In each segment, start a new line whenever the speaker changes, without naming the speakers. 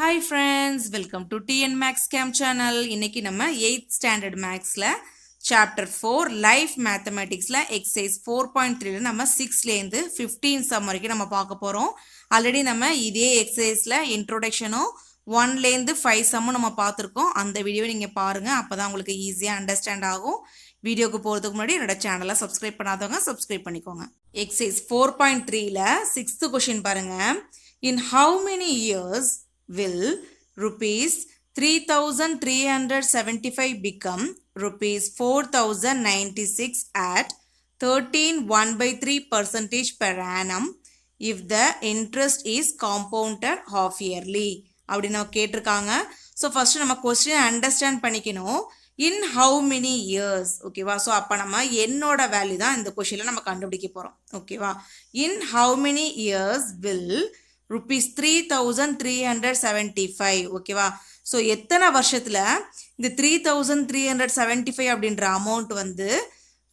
Hi friends, welcome to TN Max Cam channel. இன்னைக்கு நம்ம 8th standard maxல chapter 4 life mathematicsல exercise 4.3ல நம்ம 6ல இருந்து 15 sum வரைக்கும் நம்ம பார்க்க போறோம். ஆல்ரெடி நம்ம இதே exerciseல introductionம் 1ல இருந்து 5 sum நம்ம பார்த்திருக்கோம். அந்த வீடியோவை நீங்க பாருங்க. அப்பதான் உங்களுக்கு ஈஸியா அண்டர்ஸ்டாண்ட் ஆகும். வீடியோக்கு போறதுக்கு முன்னாடி என்னோட சேனலை சப்ஸ்கிரைப் பண்ணாதவங்க சப்ஸ்கிரைப் பண்ணிக்கோங்க. எக்ஸசைஸ் 4.3ல 6th question பாருங்க. In how many years will rupees 3,375 become rupees 4,096 at 13.1/3% per annum if the interest is compounded half yearly அப்படின்னு நம்ம கேட்டிருக்காங்க. ஸோ ஃபர்ஸ்ட் நம்ம கொஸ்டின் அண்டர்ஸ்டாண்ட் பண்ணிக்கணும். இன் ஹவு மெனி இயர்ஸ், ஓகேவா? So அப்போ நம்ம என்னோட வேல்யூ தான் இந்த கொஸ்டினில் நம்ம கண்டுபிடிக்க போகிறோம், ஓகேவா? In how many years will rupees 3,375, ஓகேவா? ஸோ எத்தனை வருஷத்தில் இந்த 3,375 அப்படின்ற அமௌண்ட் வந்து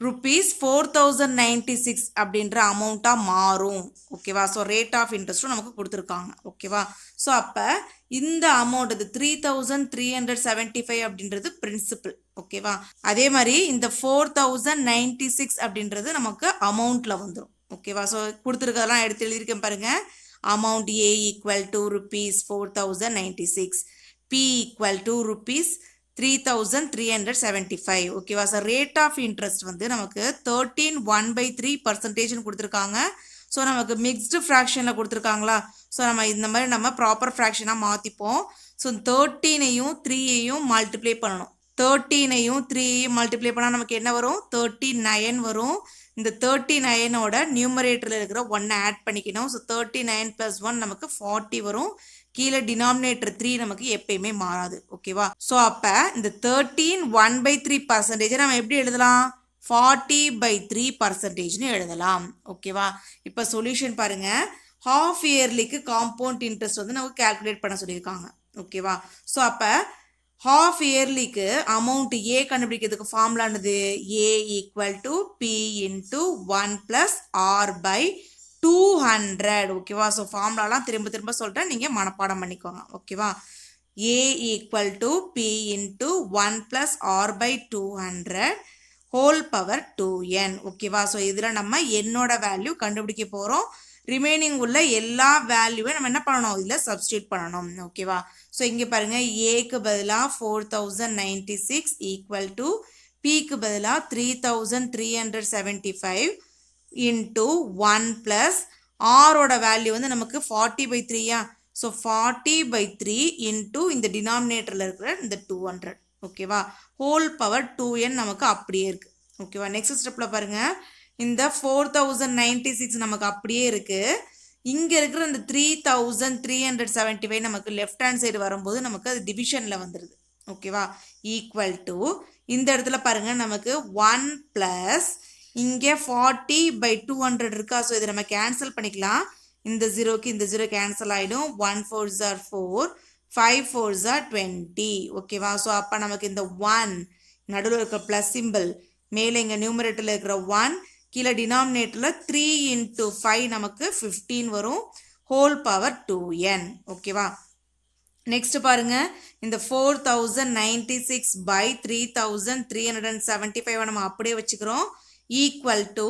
rupees 4,096 அப்படின்ற அமௌண்ட்டாக மாறும், ஓகேவா? ஸோ ரேட் ஆஃப் இன்ட்ரெஸ்ட்டும் நமக்கு கொடுத்துருக்காங்க, ஓகேவா? ஸோ அப்போ இந்த அமௌண்ட் இது 3,375 அப்படின்றது பிரின்சிபல், ஓகேவா? அதே மாதிரி இந்த 4,096 அப்படின்றது நமக்கு அமௌண்ட்டில் வந்துடும், ஓகேவா? ஸோ கொடுத்துருக்கதெல்லாம் எடுத்து எழுதியிருக்கேன் பாருங்கள். Amount A equal to rupees 4,096, P equal to rupees 3,375, ஓகேவா? ஸோ ரேட் ஆஃப் இன்ட்ரெஸ்ட் வந்து நமக்கு 13.1/3% கொடுத்துருக்காங்க. ஸோ நமக்கு மிக்ஸ்டு ஃப்ராக்ஷனில் கொடுத்துருக்காங்களா? ஸோ நம்ம இந்த மாதிரி நம்ம ப்ராப்பர் ஃப்ராக்ஷனாக மாற்றிப்போம். ஸோ 13ஐயும் 3ஐயும் மல்டிப்ளை பண்ணணும். 13ஐயும் 3ஐயும் மல்டிப்ளை பண்ணால் நமக்கு என்ன வரும்? 39 வரும். இந்த 39ஓட நியூமரேட்டரில் இருக்கிற 1 ஆட் பண்ணிக்கணும். ஸோ 39 + 1 நமக்கு 40 வரும். கீழே டினாமினேட்டர் 3 நமக்கு எப்பயுமே மாறாது, ஓகேவா? ஸோ அப்போ இந்த 13.1/3% நம்ம எப்படி எழுதலாம்? 40/3%ன்னு எழுதலாம், ஓகேவா? இப்போ சொல்யூஷன் பாருங்க. ஹாஃப் இயர்லிக்கு காம்பவுண்ட் இன்ட்ரெஸ்ட் வந்து நமக்கு கால்குலேட் பண்ண சொல்லியிருக்காங்க, ஓகேவா? ஸோ அப்போ ஹாஃப் இயர்லிக்கு அமௌண்ட் ஏ கண்டுபிடிக்கிறதுக்கு ஃபார்முலானது A equal to B into 1 + R/200, ஓகேவா? ஸோ ஃபார்முலாலாம் திரும்ப திரும்ப சொல்கிறேன், நீங்கள் மனப்பாடம் பண்ணிக்கோங்க, ஓகேவா? A equal to B into 1 + R/200 whole power 2n, ஓகேவா? ஸோ இதில் நம்ம என்னோட வேல்யூ கண்டுபிடிக்க போகிறோம். ரிமைனிங் உள்ள எல்லா வேல்யூவை நம்ம என்ன பண்ணணும்? இதில் சப்ஸ்டியூட் பண்ணணும், ஓகேவா? ஸோ இங்கே பாருங்கள், ஏக்கு பதிலாக 4,096 ஈக்குவல் டு பிக்கு பதிலாக 3,375 இன்ட்டு 1 + ஆரோட வேல்யூ வந்து நமக்கு 40/3யா? ஸோ 40/3 இன்ட்டு இந்த டினாமினேட்டரில் இருக்கிற இந்த 200, ஓகேவா? ஹோல் பவர் 2n நமக்கு அப்படியே இருக்குது, ஓகேவா? நெக்ஸ்ட் ஸ்டெப்பில் பாருங்கள், இந்த 4,096 நமக்கு அப்படியே இருக்குது. இங்கே இருக்கிற இந்த 3,375 நமக்கு லெஃப்ட் ஹேண்ட் சைடு வரும்போது நமக்கு அது டிவிஷனில் வந்துடுது, ஓகேவா? ஈக்குவல் டு இந்த இடத்துல பாருங்கள், நமக்கு 1 + இங்கே 40/200 இருக்கா? ஸோ இதை நம்ம கேன்சல் பண்ணிக்கலாம். இந்த 0க்கு இந்த 0 கேன்சல் ஆகிடும். 1 4s are 4, 5 4s are 20, ஓகேவா? ஸோ அப்போ நமக்கு இந்த 1 நடுவில் இருக்கிற ப்ளஸ் சிம்பிள், மேலே இங்கே நியூமரேட்டரில் இருக்கிற 1, கீழே டினாமினேட்டரில் 3 × 5 நமக்கு 15 வரும். ஹோல் பவர் 2n, ஓகேவா? நெக்ஸ்ட் பாருங்க, இந்த 4,096/3,375 நம்ம அப்படியே வச்சுக்கிறோம். ஈக்குவல் டு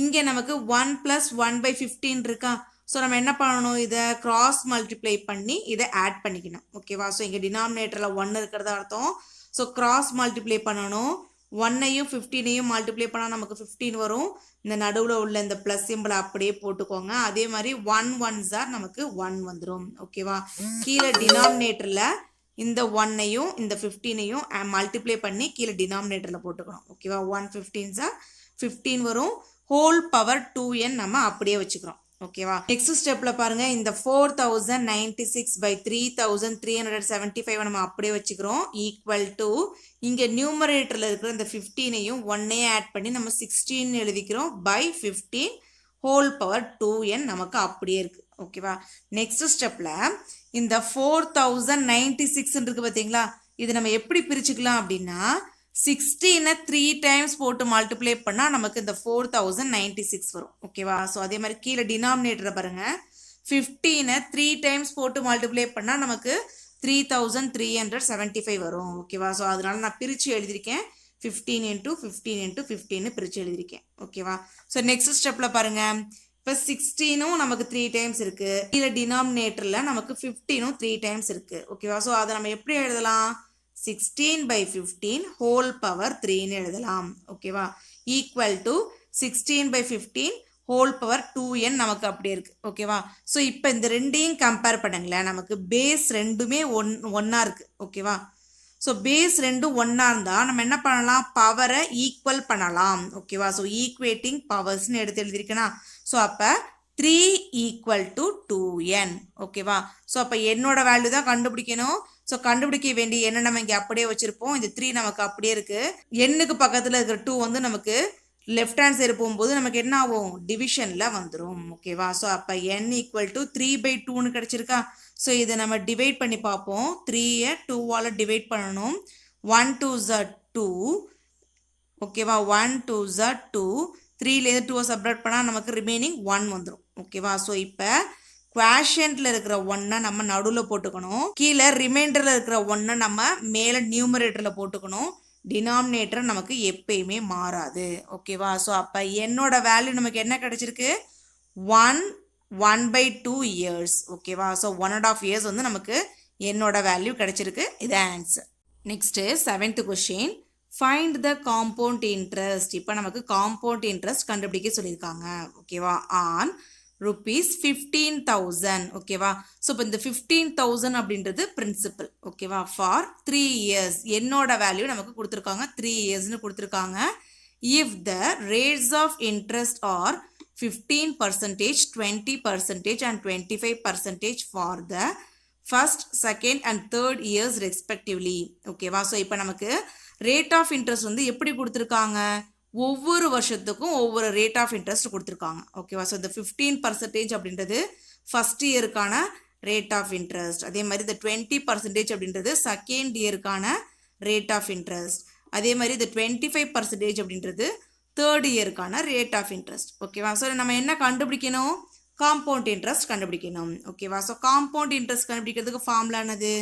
இங்கே நமக்கு 1 + 1/15 இருக்கா? ஸோ நம்ம என்ன பண்ணணும்? இதை கிராஸ் மல்டிப்ளை பண்ணி இதை ஆட் பண்ணிக்கணும், ஓகேவா? ஸோ இங்கே டினாமினேட்டரில் 1 இருக்கிறதா அர்த்தம். ஸோ கிராஸ் மல்டிப்ளை பண்ணணும். 1ஐயும் 15ஐயும் மல்டிப்ளை பண்ணால் நமக்கு 15 வரும். இந்த நடுவில் உள்ள இந்த ப்ளஸ் சிம்பிளை அப்படியே போட்டுக்கோங்க. அதே மாதிரி 1 1s are நமக்கு 1 வந்துடும், ஓகேவா? கீழே டினாமினேட்டரில் இந்த 1ஐயும் இந்த 15ஐயும் மல்டிப்ளை பண்ணி கீழே டினாமினேட்டரில் போட்டுக்கணும், ஓகேவா? 1 15s are 15 வரும். ஹோல் பவர் 2n நம்ம அப்படியே வச்சுக்கிறோம், ஓகேவா? நெக்ஸ்ட் ஸ்டெப்பில் பாருங்கள், இந்த 4,096/3,375 நம்ம அப்படியே வச்சுக்கிறோம். ஈக்குவல் டு இங்கே நியூமரேட்டரில் இருக்கிற இந்த 15ஐயும் 1ஐயும் ஆட் பண்ணி நம்ம 16 எழுதிக்கிறோம். /15 ஹோல் பவர் 2n நமக்கு அப்படியே இருக்குது, ஓகேவா? நெக்ஸ்ட் ஸ்டெப்பில் இந்த 4,096 இருக்குது பார்த்தீங்களா? இது நம்ம எப்படி பிரிச்சுக்கலாம் அப்படின்னா, 16 3 times போட்டு மல்டிப்ளை பண்ணால் நமக்கு இந்த 4,096 வரும், ஓகேவா? ஸோ அதே மாதிரி கீழே டினாமினேட்டரை பாருங்கள், 15 3 டைம்ஸ் போட்டு மல்டிப்ளை பண்ணால் நமக்கு 3375 வரும் ஓகேவா. ஸோ அதனால நான் பிரித்து எழுதியிருக்கேன் 15 into 15 into 15 பிரித்து எழுதியிருக்கேன் ஓகேவா. ஸோ நெக்ஸ்ட் ஸ்டெப்பில் பாருங்கள், இப்போ 16ம் நமக்கு 3 டைம்ஸ் இருக்குது, இதில் டினாமினேட்டரில் நமக்கு 15ம் 3 டைம்ஸ் இருக்குது ஓகேவா. ஸோ அதை நம்ம எப்படி எழுதலாம், 16/15 ஹோல் பவர் 3ன்னு எழுதலாம் ஓகேவா. Equal to 16/15 whole power 2n நமக்கு அப்படியே இருக்குது ஓகேவா. ஸோ இப்போ இந்த ரெண்டையும் கம்பேர் பண்ணுங்களேன், நமக்கு பேஸ் ரெண்டுமே ஒன்றா இருக்குது ஓகேவா. ஸோ பேஸ் ரெண்டும் ஒன்றா இருந்தால் நம்ம என்ன பண்ணலாம், பவரை ஈக்குவல் பண்ணலாம் ஓகேவா. ஸோ ஈக்குவேட்டிங் பவர்ஸ்ன்னு எடுத்து எழுதியிருக்கேனா. ஸோ அப்போ 3 = 2n ஓகேவா. ஸோ அப்போ என்னோட வேல்யூ தான் கண்டுபிடிக்கணும். ஸோ கண்டுபிடிக்க வேண்டிய என்ன நம்ம இங்கே அப்படியே வச்சுருப்போம், இந்த 3 நமக்கு அப்படியே இருக்குது. எண்ணுக்கு பக்கத்தில் இருக்கிற 2 வந்து நமக்கு லெஃப்ட் ஹேண்ட் சைடு போகும்போது நமக்கு என்ன ஆகும், டிவிஷனில் வந்துடும் ஓகேவா. ஸோ அப்போ n = 3/2ன்னு கிடச்சிருக்கா. ஸோ இதை நம்ம டிவைட் பண்ணி பார்ப்போம். 3யை 2ஆல் டிவைட் பண்ணணும். 1 2s are 2 ஓகேவா. 1 2s are 2, 3லேருந்து 2 சப்ராக்ட் பண்ணால் நமக்கு ரிமைனிங் 1 வந்துடும் ஓகேவா. ஸோ இப்போ குவாஷியன்ட்ல இருக்கிற 1-ஐ நம்ம நடுவில் போட்டுக்கணும், கீழே ரிமைண்டரில் இருக்கிற 1-ஐ நம்ம மேலே நியூமரேட்டரில் போட்டுக்கணும். டினாமினேட்டர் நமக்கு எப்பயுமே மாறாது ஓகேவா. ஸோ அப்போ என்னோட வேல்யூ நமக்கு என்ன கிடைச்சிருக்கு, 1/2 இயர்ஸ் ஓகேவா. ஸோ 1.5 இயர்ஸ் வந்து நமக்கு என்னோட வேல்யூ கிடைச்சிருக்கு. இது answer. Next 7th question, find த காம்பவுண்ட் இன்ட்ரெஸ்ட். இப்போ நமக்கு காம்பவுண்ட் இன்ட்ரெஸ்ட் கண்டுபிடிக்க சொல்லியிருக்காங்க ஓகேவா. ஆன் ₹15,000 ஓகேவா. ஸோ இப்போ இந்த 15,000 அப்படின்றது பிரின்சிபல் ஓகேவா. ஃபார் 3 இயர்ஸ் என்னோட வேல்யூ நமக்கு கொடுத்துருக்காங்க, 3 இயர்ஸ்னு கொடுத்துருக்காங்க. If the rates of interest are 15%, 20% and 25% for the first, second and third years respectively ஓகேவா. ஸோ இப்போ நமக்கு ரேட் ஆஃப் இன்ட்ரெஸ்ட் வந்து எப்படி கொடுத்துருக்காங்க, ஒவ்வொரு வருஷத்துக்கும் ஒவ்வொரு ரேட் ஆஃப் இன்ட்ரெஸ்ட் கொடுத்துருக்காங்க ஓகேவா. ஸோ இந்த 15% அப்படின்றது ஃபஸ்ட் இயருக்கான ரேட் ஆஃப் இன்ட்ரெஸ்ட். அதே மாதிரி இந்த 20% அப்படின்றது செகண்ட் இயருக்கான ரேட் ஆஃப் இன்ட்ரெஸ்ட். அதே மாதிரி இந்த 25% அப்படின்றது தேர்ட் இயருக்கான ரேட் ஆஃப் இன்ட்ரெஸ்ட் ஓகேவா. ஸோ நம்ம என்ன கண்டுபிடிக்கணும், காம்பவுண்ட் இன்ட்ரெஸ்ட் கண்டுபிடிக்கணும் ஓகேவா. ஸோ காம்பவுண்ட் இன்ட்ரெஸ்ட் கண்டுபிடிக்கிறதுக்கு ஃபார்முலா என்னது,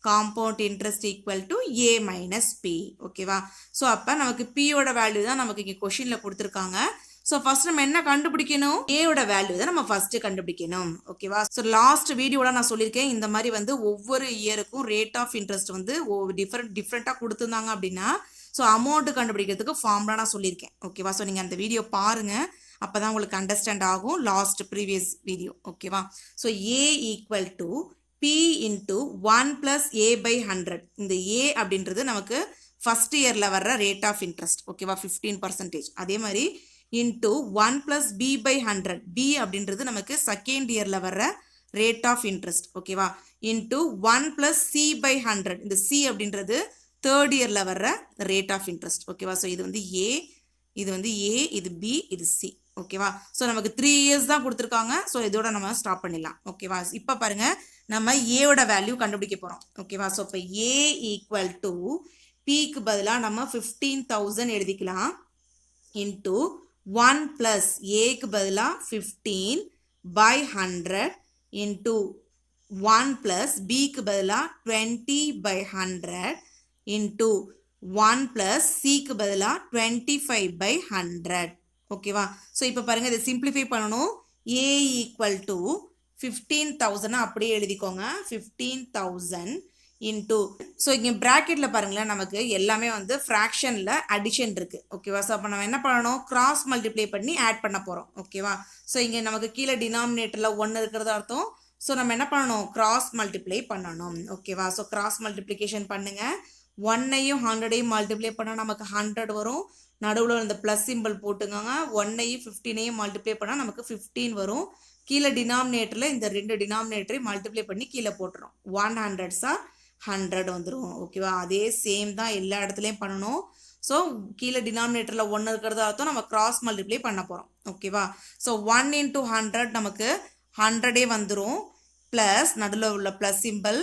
compound interest equal to A minus P ஓகேவா. ஸோ அப்போ நமக்கு Pயோட வேல்யூ தான் நமக்கு இங்கே கொஷினில் கொடுத்துருக்காங்க. ஸோ ஃபர்ஸ்ட் நம்ம என்ன கண்டுபிடிக்கணும், ஏயோட வேல்யூ தான் நம்ம ஃபர்ஸ்ட் கண்டுபிடிக்கணும் ஓகேவா. ஸோ லாஸ்ட் வீடியோட நான் சொல்லியிருக்கேன், இந்த மாதிரி வந்து ஒவ்வொரு இயருக்கும் ரேட் ஆஃப் இன்ட்ரெஸ்ட் வந்து டிஃப்ரெண்ட்டாக கொடுத்துருந்தாங்க அப்படின்னா ஸோ அமௌண்ட்டு கண்டுபிடிக்கிறதுக்கு ஃபார்முலா நான் சொல்லியிருக்கேன் ஓகேவா. ஸோ நீங்கள் அந்த வீடியோ பாருங்கள், அப்போ தான் உங்களுக்கு அண்டர்ஸ்டாண்ட் ஆகும், லாஸ்ட் ப்ரீவியஸ் வீடியோ ஓகேவா. So A = P into 1 plus A/100. இந்த A அப்படின்றது நமக்கு ஃபர்ஸ்ட் இயரில் வர்ற ரேட் ஆஃப் இன்ட்ரெஸ்ட் ஓகேவா 15%. அதே மாதிரி இன்ட்டு 1 plus B/100, B அப்படின்றது நமக்கு செகண்ட் இயரில் வர்ற ரேட் ஆஃப் இன்ட்ரெஸ்ட் ஓகேவா. இன்ட்டு 1 plus C/100, இந்த C அப்படின்றது தேர்ட் இயரில் வர்ற ரேட் ஆஃப் இன்ட்ரெஸ்ட் ஓகேவா. ஸோ இது வந்து A, இது வந்து A, இது B, இது C ஓகேவா. ஸோ நமக்கு 3 இயர்ஸ் தான் கொடுத்துருக்காங்க. ஸோ இதோட நம்ம ஸ்டாப் பண்ணிடலாம் ஓகேவா. இப்போ பாருங்கள், நம்ம ஏயோட வேல்யூ கண்டுபிடிக்க போகிறோம் ஓகேவா. ஸோ இப்போ A = Pக்கு பதிலாக நம்ம 15,000 எழுதிக்கலாம். இன்ட்டு 1 + Aக்கு பதிலாக 15/100 இன்ட்டு 1 + Bக்கு பதிலாக 20/100 இன்ட்டு 1 + Cக்கு பதிலாக 25/100 ஓகேவா. ஸோ இப்போ பாருங்கள், இதை சிம்பிளிஃபை பண்ணணும். A = 15,000 அப்படியே எழுதிக்கோங்க, 15,000 இன்ட்டு, ஸோ இங்கே ப்ராக்கெட்டில் பாருங்களேன், நமக்கு எல்லாமே வந்து ஃப்ராக்ஷனில் அடிஷன் இருக்குது ஓகேவா. ஸோ அப்போ நம்ம என்ன பண்ணணும், கிராஸ் மல்டிப்ளை பண்ணி ஆட் பண்ண போகிறோம் ஓகேவா. ஸோ இங்கே நமக்கு கீழே டினாமினேட்டரில் 1 இருக்கிறது அர்த்தம். ஸோ நம்ம என்ன பண்ணணும், கிராஸ் மல்டிப்ளை பண்ணணும் ஓகேவா. ஸோ கிராஸ் மல்டிப்ளிகேஷன் பண்ணுங்கள். 1ஐயும் 100ஐயும் மல்டிப்ளை பண்ணால் நமக்கு 100 வரும். நடுவில் இந்த ப்ளஸ் சிம்பிள் போட்டுக்கோங்க. 1ஐயும் 15ஐயும் மல்டிப்ளை பண்ணால் நமக்கு 15 வரும். கீழே டினாமினேட்டரில் இந்த ரெண்டு டினாமினேட்டரையும் மல்டிப்ளை பண்ணி கீழே போட்டுரும். 100s 100 வந்துடும் ஓகேவா. அதே சேம் தான் எல்லா இடத்துலையும் பண்ணணும். ஸோ கீழே டினாமினேட்டரில் 1 இருக்கிறது அர்த்தம் நம்ம கிராஸ் மல்டிப்ளை பண்ண போகிறோம் ஓகேவா. ஸோ 1 × 100 நமக்கு 100 வந்துடும். ப்ளஸ் நடுவில் உள்ள ப்ளஸ் சிம்பிள்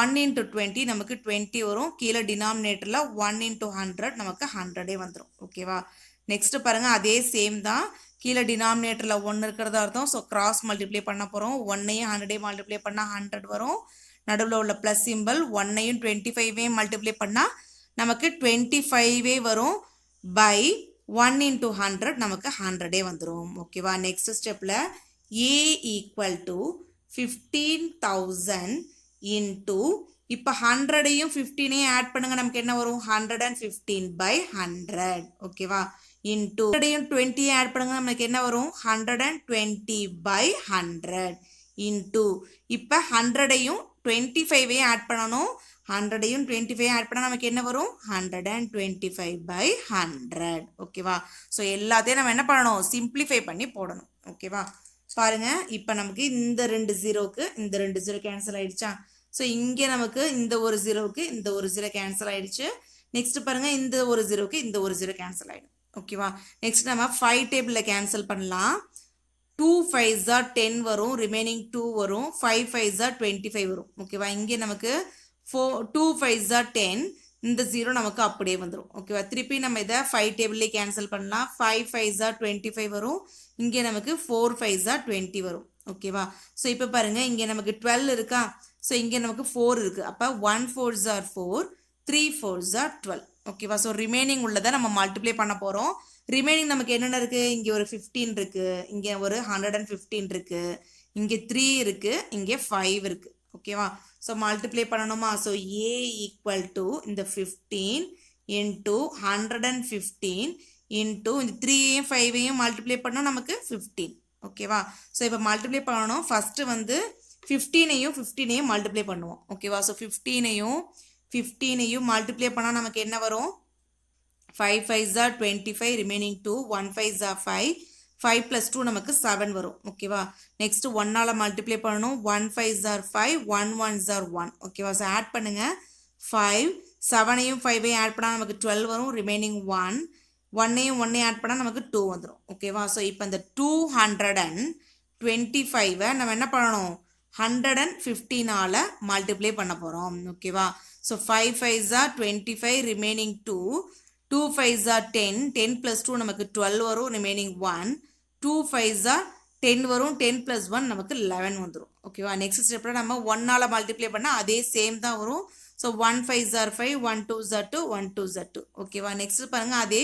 1 × 20 நமக்கு 20 வரும். கீழே டினாமினேட்டரில் 1 × 100 நமக்கு 100 வந்துடும் ஓகேவா. நெக்ஸ்ட் பாருங்கள், அதே சேம் தான், கீழே டினாமினேட்டரில் 1 இருக்கிறதா அர்த்தம். ஸோ கிராஸ் மல்டிப்ளை பண்ண போகிறோம். 1ஐயும் 100ஐயும் மல்டிப்ளை பண்ணால் 100 வரும். நடுவில் உள்ள ப்ளஸ் சிம்பிள் 1ஐயும் 25ஐயும் மல்டிப்ளை பண்ணால் நமக்கு 25 வரும். பை 1 into 100 நமக்கு 100 வந்துடும். ஓகேவா? நெக்ஸ்ட் ஸ்டெப்பில் A ஈக்குவல் டு 15,000 இன்டூ இப்போ 100ஐயும் 15ஐயும் ஆட் பண்ணுங்க. நமக்கு என்ன வரும்? 115 by 100. ஓகேவா? இன்டூ 100ஐயும் 20ஐயும் ஆட் பண்ணுங்க. நமக்கு என்ன வரும்? 120 by 100. இன்டூ இப்போ 100ஐயும் 25ஐயும் ஆட் பண்ணணும். 100ஐயும் 25ஐயும் ஆட் பண்ணால் நமக்கு என்ன வரும்? 125 by 100. ஓகேவா? ஸோ எல்லாத்தையும் நம்ம என்ன பண்ணணும்? சிம்பிளிஃபை பண்ணி போடணும். ஓகேவா? பாருங்க, இப்போ நமக்கு இந்த 2 ஜீரோக்கு இந்த 2 ஜீரோ கேன்சல் ஆயிடுச்சா? ஸோ இங்கே நமக்கு இந்த ஒரு ஜீரோவுக்கு இந்த ஒரு ஜீரோ கேன்சல் ஆயிடுச்சு. நெக்ஸ்ட் பாருங்க, இந்த ஒரு ஜீரோக்கு இந்த ஒரு ஜீரோ கேன்சல் ஆயிடும். ஓகேவா? நெக்ஸ்ட் நம்ம 5 டேபிளில் கேன்சல் பண்ணலாம். 2 5s are 10 வரும், ரிமைனிங் 2 வரும். 5 5s are 25 வரும். ஓகேவா? இங்கே நமக்கு 2 5s are 10, இந்த ஜீரோ நமக்கு அப்படியே வந்துடும். ஓகேவா? திருப்பி நம்ம இதை 5 டேபிள்லேயே கேன்சல் பண்ணலாம். 5 5s are 25 வரும். இங்கே நமக்கு 4 5s are 20 வரும். ஓகேவா? ஸோ இப்போ பாருங்க, இங்கே நமக்கு 12 இருக்கா? ஸோ இங்கே நமக்கு 4 இருக்கு. அப்போ 1 4s are 4, 3 4s are 12. ஓகேவா? ஸோ ரிமைனிங் உள்ளதை நம்ம மல்டிப்ளை பண்ண போகிறோம். ரிமைனிங் நமக்கு என்னென்ன இருக்குது? இங்கே ஒரு 15 இருக்குது, இங்கே ஒரு 115 இருக்குது, இங்கே 3 இருக்குது, இங்கே 5 இருக்குது. ஓகேவா? ஸோ மல்டிப்ளை பண்ணணுமா? ஸோ A ஈக்குவல் டு இந்த 15 இன்டூ 115 இன்டூ இந்த 3ஐயும் 5ஐயும் மல்டிப்ளை பண்ணால் நமக்கு 15. ஓகேவா? ஸோ இப்போ மல்டிப்ளை பண்ணணும். ஃபஸ்ட்டு வந்து 15ஐயும் மல்டிப்ளை பண்ணுவோம். ஓகேவா? ஸோ 15ஐயும் மல்டிப்ளை பண்ணால் நமக்கு என்ன வரும்? 5 5s are 25, remaining 2, 1 5s are 5, 5 plus 2 நமக்கு 7 வரும். ஓகேவா? நெக்ஸ்ட் 1ஆல் மல்டிப்ளை பண்ணணும். 1 5s are 5, 1 1s are 1. ஓகேவா? ஸோ ஆட் பண்ணுங்க. 5 7ஐயும் 5ஐயும் ஆட் பண்ணால் நமக்கு 12 வரும், ரிமைனிங் 1, 1ஐயும் 1ஐயும் ஆட் பண்ணால் நமக்கு 2 வந்துடும். ஓகேவா? ஸோ இப்போ இந்த 225 நம்ம என்ன பண்ணணும்? 115ஆல் மல்டிப்ளை பண்ண போகிறோம். ஓகேவா? So 5 5s are 25, remaining 2, 2 5s are 10, 10 plus 2 நமக்கு 12 வரும், ரிமைனிங் 1, 2 5s are 10 வரும், 10 plus 1 நமக்கு 11 வந்துடும். ஓகேவா? நெக்ஸ்ட் ஸ்டெப்பில் நம்ம 1ஆல் மல்டிப்ளை பண்ணால் அதே சேம் தான் வரும். So 1 5s are 5, 1 2s are 2, 1 2s are 2. ஓகேவா? நெக்ஸ்ட் பாருங்கள், அதே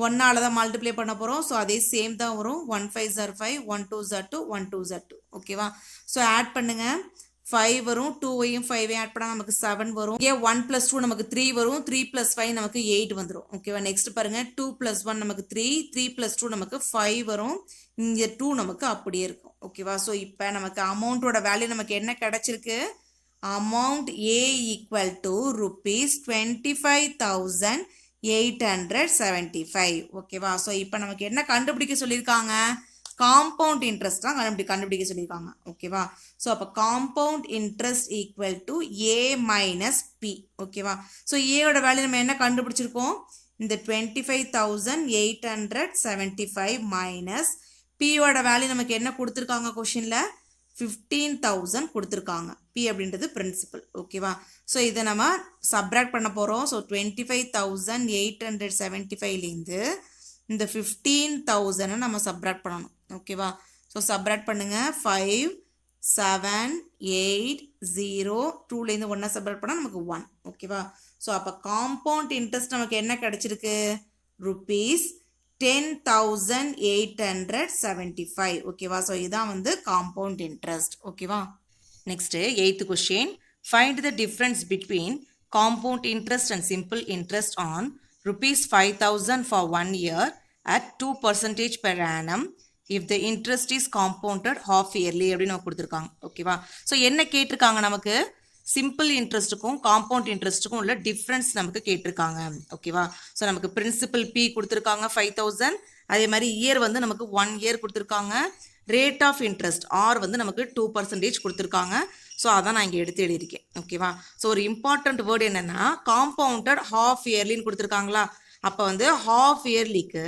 1ஆல் தான் மல்டிப்ளை பண்ண போகிறோம். ஸோ அதே சேம் தான் வரும். 1 5s are 5, 1 2s are 2, 1 2s are 2. ஓகேவா? ஸோ ஆட் பண்ணுங்கள். 5 வரும், 2ஐயும் 5ஐயும் ஆட் பண்ணால் நமக்கு 7 வரும். இங்கே 1 plus 2 நமக்கு 3 வரும், 3 plus 5 நமக்கு 8 வந்துடும். ஓகேவா? நெக்ஸ்ட் பாருங்கள், 2 plus 1 நமக்கு 3, 3 plus 2 நமக்கு 5 வரும். இங்கே 2 நமக்கு அப்படியே இருக்கும். ஓகேவா? ஸோ இப்போ நமக்கு அமௌண்ட்டோட வேல்யூ நமக்கு என்ன கிடச்சிருக்கு? Amount A equal to rupees 25,875. ஓகேவா? ஸோ இப்போ நமக்கு என்ன கண்டுபிடிக்க சொல்லியிருக்காங்க? காம்பவுண்ட் இன்ட்ரெஸ்ட் தான் கண்டுபிடிக்க சொல்லியிருக்காங்க. ஓகேவா? ஸோ அப்போ compound interest equal to A minus P. ஓகேவா? ஸோ ஏயோட வேல்யூ நம்ம என்ன கண்டுபிடிச்சிருக்கோம்? இந்த 25,875 மைனஸ் பியோட வேல்யூ நமக்கு என்ன கொடுத்துருக்காங்க? கொஷினில் 15,000 கொடுத்துருக்காங்க. P அப்படின்றது பிரின்சிபல். ஓகேவா? ஸோ இதை நம்ம சப்ராக்ட் பண்ண போகிறோம். ஸோ 25,875லேருந்து இந்த 15,000 நம்ம சப்ராக்ட் பண்ணணும். ஓகேவா? ஸோ சப்ராக்ட் பண்ணுங்க. 5 7 8 0 2லேருந்து 1 சப்ராக்ட் பண்ணால் நமக்கு 1. ஓகேவா? ஸோ அப்போ காம்பவுண்ட் இன்ட்ரெஸ்ட் நமக்கு என்ன கிடச்சிருக்கு? rupees 10,875. ஓகேவா? ஸோ இதான் வந்து காம்பவுண்ட் இன்ட்ரெஸ்ட். ஓகேவா? Next 8th question. Find the difference between compound interest and simple interest on rupees 5,000 for 1 year at 2% per annum if the interest is compounded half yearly அப்படின்னு நம்ம கொடுத்துருக்காங்க. ஓகேவா? ஸோ என்ன கேட்டிருக்காங்க? நமக்கு சிம்பிள் இன்ட்ரெஸ்ட்டுக்கும் காம்பவுண்ட் இன்ட்ரெஸ்ட்டுக்கும் உள்ள difference நமக்கு கேட்டிருக்காங்க. ஓகேவா? ஸோ நமக்கு பிரின்சிபல் P கொடுத்துருக்காங்க 5,000. அதே மாதிரி இயர் வந்து நமக்கு 1 இயர் கொடுத்துருக்காங்க. ரேட் ஆஃப் இன்ட்ரெஸ்ட் R வந்து நமக்கு 2% கொடுத்துருக்காங்க. ஸோ அதான் நான் இங்கே எடுத்து எழுதியிருக்கேன். ஓகேவா? ஸோ ஒரு இம்பார்ட்டண்ட் வேர்டு என்னென்னா காம்பவுண்டட் ஹாஃப் இயர்லின்னு கொடுத்துருக்காங்களா? அப்போ வந்து ஹாஃப் இயர்லிக்கு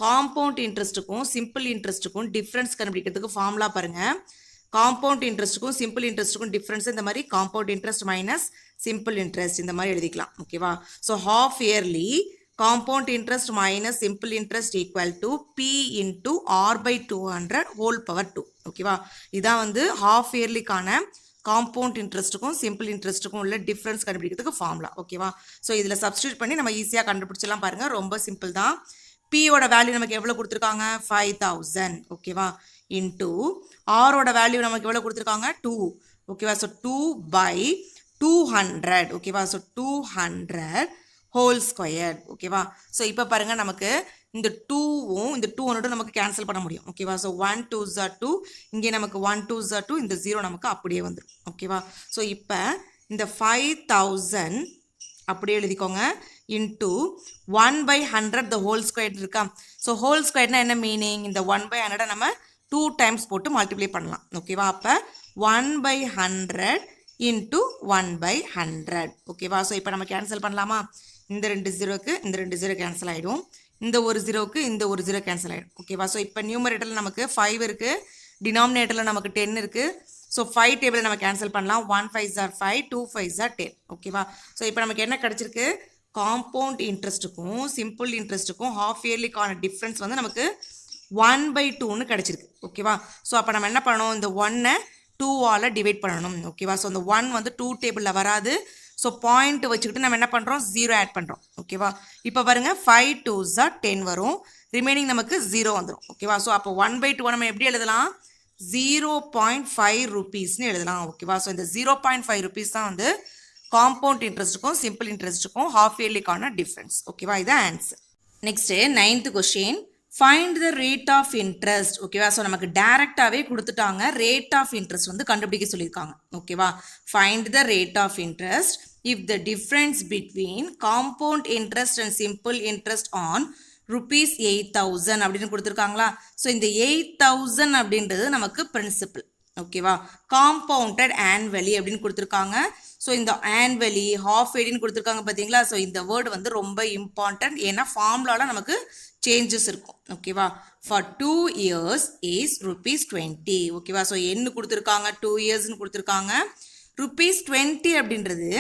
காம்பவுண்ட் இன்ட்ரெஸ்ட்டுக்கும் சிம்பிள் இன்ட்ரெஸ்ட்டுக்கும் டிஃப்ரென்ஸ் கண்டுபிடிக்கிறதுக்கு ஃபார்முலா பாருங்கள். காம்பவுண்ட் இன்ட்ரெஸ்ட்டுக்கும் சிம்பிள் இன்ட்ரெஸ்ட்டுக்கும் டிஃப்ரென்ஸ் இந்த மாதிரி compound interest minus simple interest இந்த மாதிரி எழுதிக்கலாம். ஓகேவா? So half yearly compound interest minus simple interest equal to B into R by 200 whole power 2. ஓகேவா, இதான் வந்து ஹாஃப் இயர்லிக்கான காம்பவுண்ட் இன்ட்ரெஸ்ட்டுக்கும் சிம்பிள் இன்ட்ரெஸ்ட்டுக்கும் உள்ள டிஃப்ரென்ஸ் கண்டுபிடிக்கிறதுக்கு ஃபார்முலா. ஓகேவா, ஸோ இதில் சப்ஸ்டியூட் பண்ணி நம்ம ஈஸியாக கண்டுபிடிச்சலாம். பாருங்கள், ரொம்ப சிம்பிள் தான். பியோட வேல்யூ நமக்கு எவ்வளோ கொடுத்துருக்காங்க? 5000. ஓகேவா, இன்ட்டு ஆரோட வேல்யூ நமக்கு எவ்வளோ கொடுத்துருக்காங்க? 2. ஓகேவா, ஸோ 2 by 200. ஓகேவா, ஸோ 200 ஹோல் ஸ்கொயர். ஓகேவா, ஸோ இப்போ பாருங்கள், நமக்கு இந்த 2வும் இந்த 200 நமக்கு கேன்சல் பண்ண முடியும். ஓகேவா, ஸோ 1 2s are 2, இங்கே நமக்கு 1 2s are 2, இந்த 0 நமக்கு அப்படியே வந்துடும். ஓகேவா, ஸோ இப்போ இந்த 5000 அப்படியே எழுதிக்கோங்க இன்ட்டு 1/100 the whole square இருக்கா. ஸோ ஹோல் ஸ்கொயர்னா என்ன மீனிங்? இந்த 1/100 நம்ம 2 times போட்டு மல்டிப்ளை பண்ணலாம். ஓகேவா, அப்போ 1/100 இன்ட்டு 1/100. ஓகேவா, ஸோ இப்போ நம்ம கேன்சல் பண்ணலாமா? இந்த 2 0க்கு இந்த 2 0 கேன்சல் ஆகிடும், இந்த ஒரு 0க்கு இந்த ஒரு 0 கேன்சல் ஆகிடும். ஓகேவா, ஸோ இப்போ நியூமரேட்டரில் நமக்கு 5 இருக்குது, டினாமினேட்டரில் நமக்கு 10 இருக்குது. ஸோ 5 டேபிள் நம்ம கேன்சல் பண்ணலாம். 1 5s are 5, 2 5s are 10. ஓகேவா, ஸோ இப்போ நமக்கு என்ன கிடச்சிருக்கு? காம்பவுண்ட் இன்ட்ரெஸ்ட்டுக்கும் சிம்பிள் இன்ட்ரெஸ்ட்டுக்கும் ஹாஃப் இயர்லிக்கான டிஃப்ரென்ஸ் வந்து நமக்கு 1/2ன்னு கிடச்சிருக்கு. ஓகேவா, ஸோ அப்போ நம்ம என்ன பண்ணணும்? இந்த 1-ஐ 2ஆல் டிவைட் பண்ணணும். ஓகேவா, ஸோ அந்த 1 வந்து 2 டேபிளில் வராது. ஸோ பாயிண்ட் வச்சுக்கிட்டு நம்ம என்ன பண்ணுறோம்? 0 ஆட் பண்ணுறோம். ஓகேவா, இப்போ பாருங்கள், 5 2s are 10 வரும், ரிமைனிங் நமக்கு 0 வந்துடும். ஓகேவா, ஸோ அப்போ 1/2 நம்ம எப்படி எழுதலாம்? 0.5 rupeesன்னு எழுதலாம். ஓகேவா, ஸோ இந்த 0.5 rupees தான் வந்து காம்பவுண்ட் இன்ட்ரெஸ்ட்டுக்கும் சிம்பிள் இன்ட்ரெஸ்ட்டுக்கும் ஹாஃப் இயர்லிக்கான டிஃப்ரென்ஸ். ஓகேவா, இதுதான் answer. Next 9th question, find the rate of interest. ஓகேவா, ஸோ நமக்கு டேரெக்டாகவே கொடுத்துட்டாங்க, ரேட் ஆஃப் இன்ட்ரெஸ்ட் வந்து கண்டுபிடிக்க சொல்லியிருக்காங்க. ஓகேவா, find the rate of interest if the difference between compound interest and simple interest on rupees 8000 அப்படின்னு கொடுத்துருக்காங்களா. ஸோ இந்த 8000 அப்படின்றது நமக்கு பிரின்சிபல். ஓகேவா, காம்பவுண்டட் ஆனுவலி அப்படின்னு கொடுத்துருக்காங்க. ஸோ இந்த ஆனுவலி ஹாஃப் இயர்லின்னு கொடுத்துருக்காங்க பார்த்தீங்களா. ஸோ இந்த வேர்டு வந்து ரொம்ப இம்பார்ட்டன்ட், ஏன்னா ஃபார்முலாவில் நமக்கு சேஞ்சஸ் இருக்கும். ஓகேவா, ஃபார் 2 years is ₹20. ஓகேவா, ஸோ என்ன கொடுத்துருக்காங்க? 2 yearsன்னு கொடுத்துருக்காங்க. ₹20 அப்படின்றது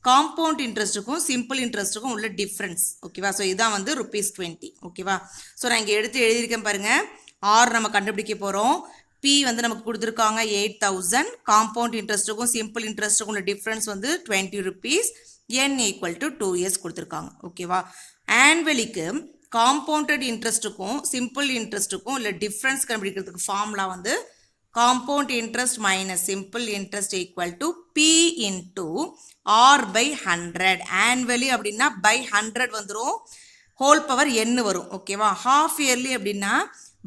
காம்பவுண்ட் இன்ட்ரெஸ்ட்டுக்கும் சிம்பிள் இன்ட்ரெஸ்ட்டுக்கும் உள்ள டிஃப்ரென்ஸ். ஓகேவா, ஸோ இதான் வந்து ₹20. ஓகேவா, ஸோ நான் இங்கே எடுத்து எழுதியிருக்கேன் பாருங்கள். ஆர் நம்ம கண்டுபிடிக்க போகிறோம். பி வந்து நமக்கு கொடுத்துருக்காங்க 8000, காம்பவுண்ட் இன்ட்ரெஸ்ட்டுக்கும் சிம்பிள் இன்ட்ரெஸ்ட்டுக்கும் உள்ள டிஃப்ரென்ஸ் வந்து ₹20, n ஈக்குவல் டு 2 years கொடுத்துருக்காங்க. ஓகேவா, ஆனுவலிக்கு காம்பவுண்டட் இன்ட்ரெஸ்ட்டுக்கும் சிம்பிள் இன்ட்ரெஸ்ட்டுக்கும் உள்ள டிஃப்ரென்ஸ் கண்டுபிடிக்கிறதுக்கு ஃபார்முலா வந்து compound interest minus simple interest equal to B into R by 100. Annually அப்படின்னா பை 100 வந்துடும், ஹோல் பவர் n வரும். ஓகேவா, ஹாஃப் இயர்லி அப்படின்னா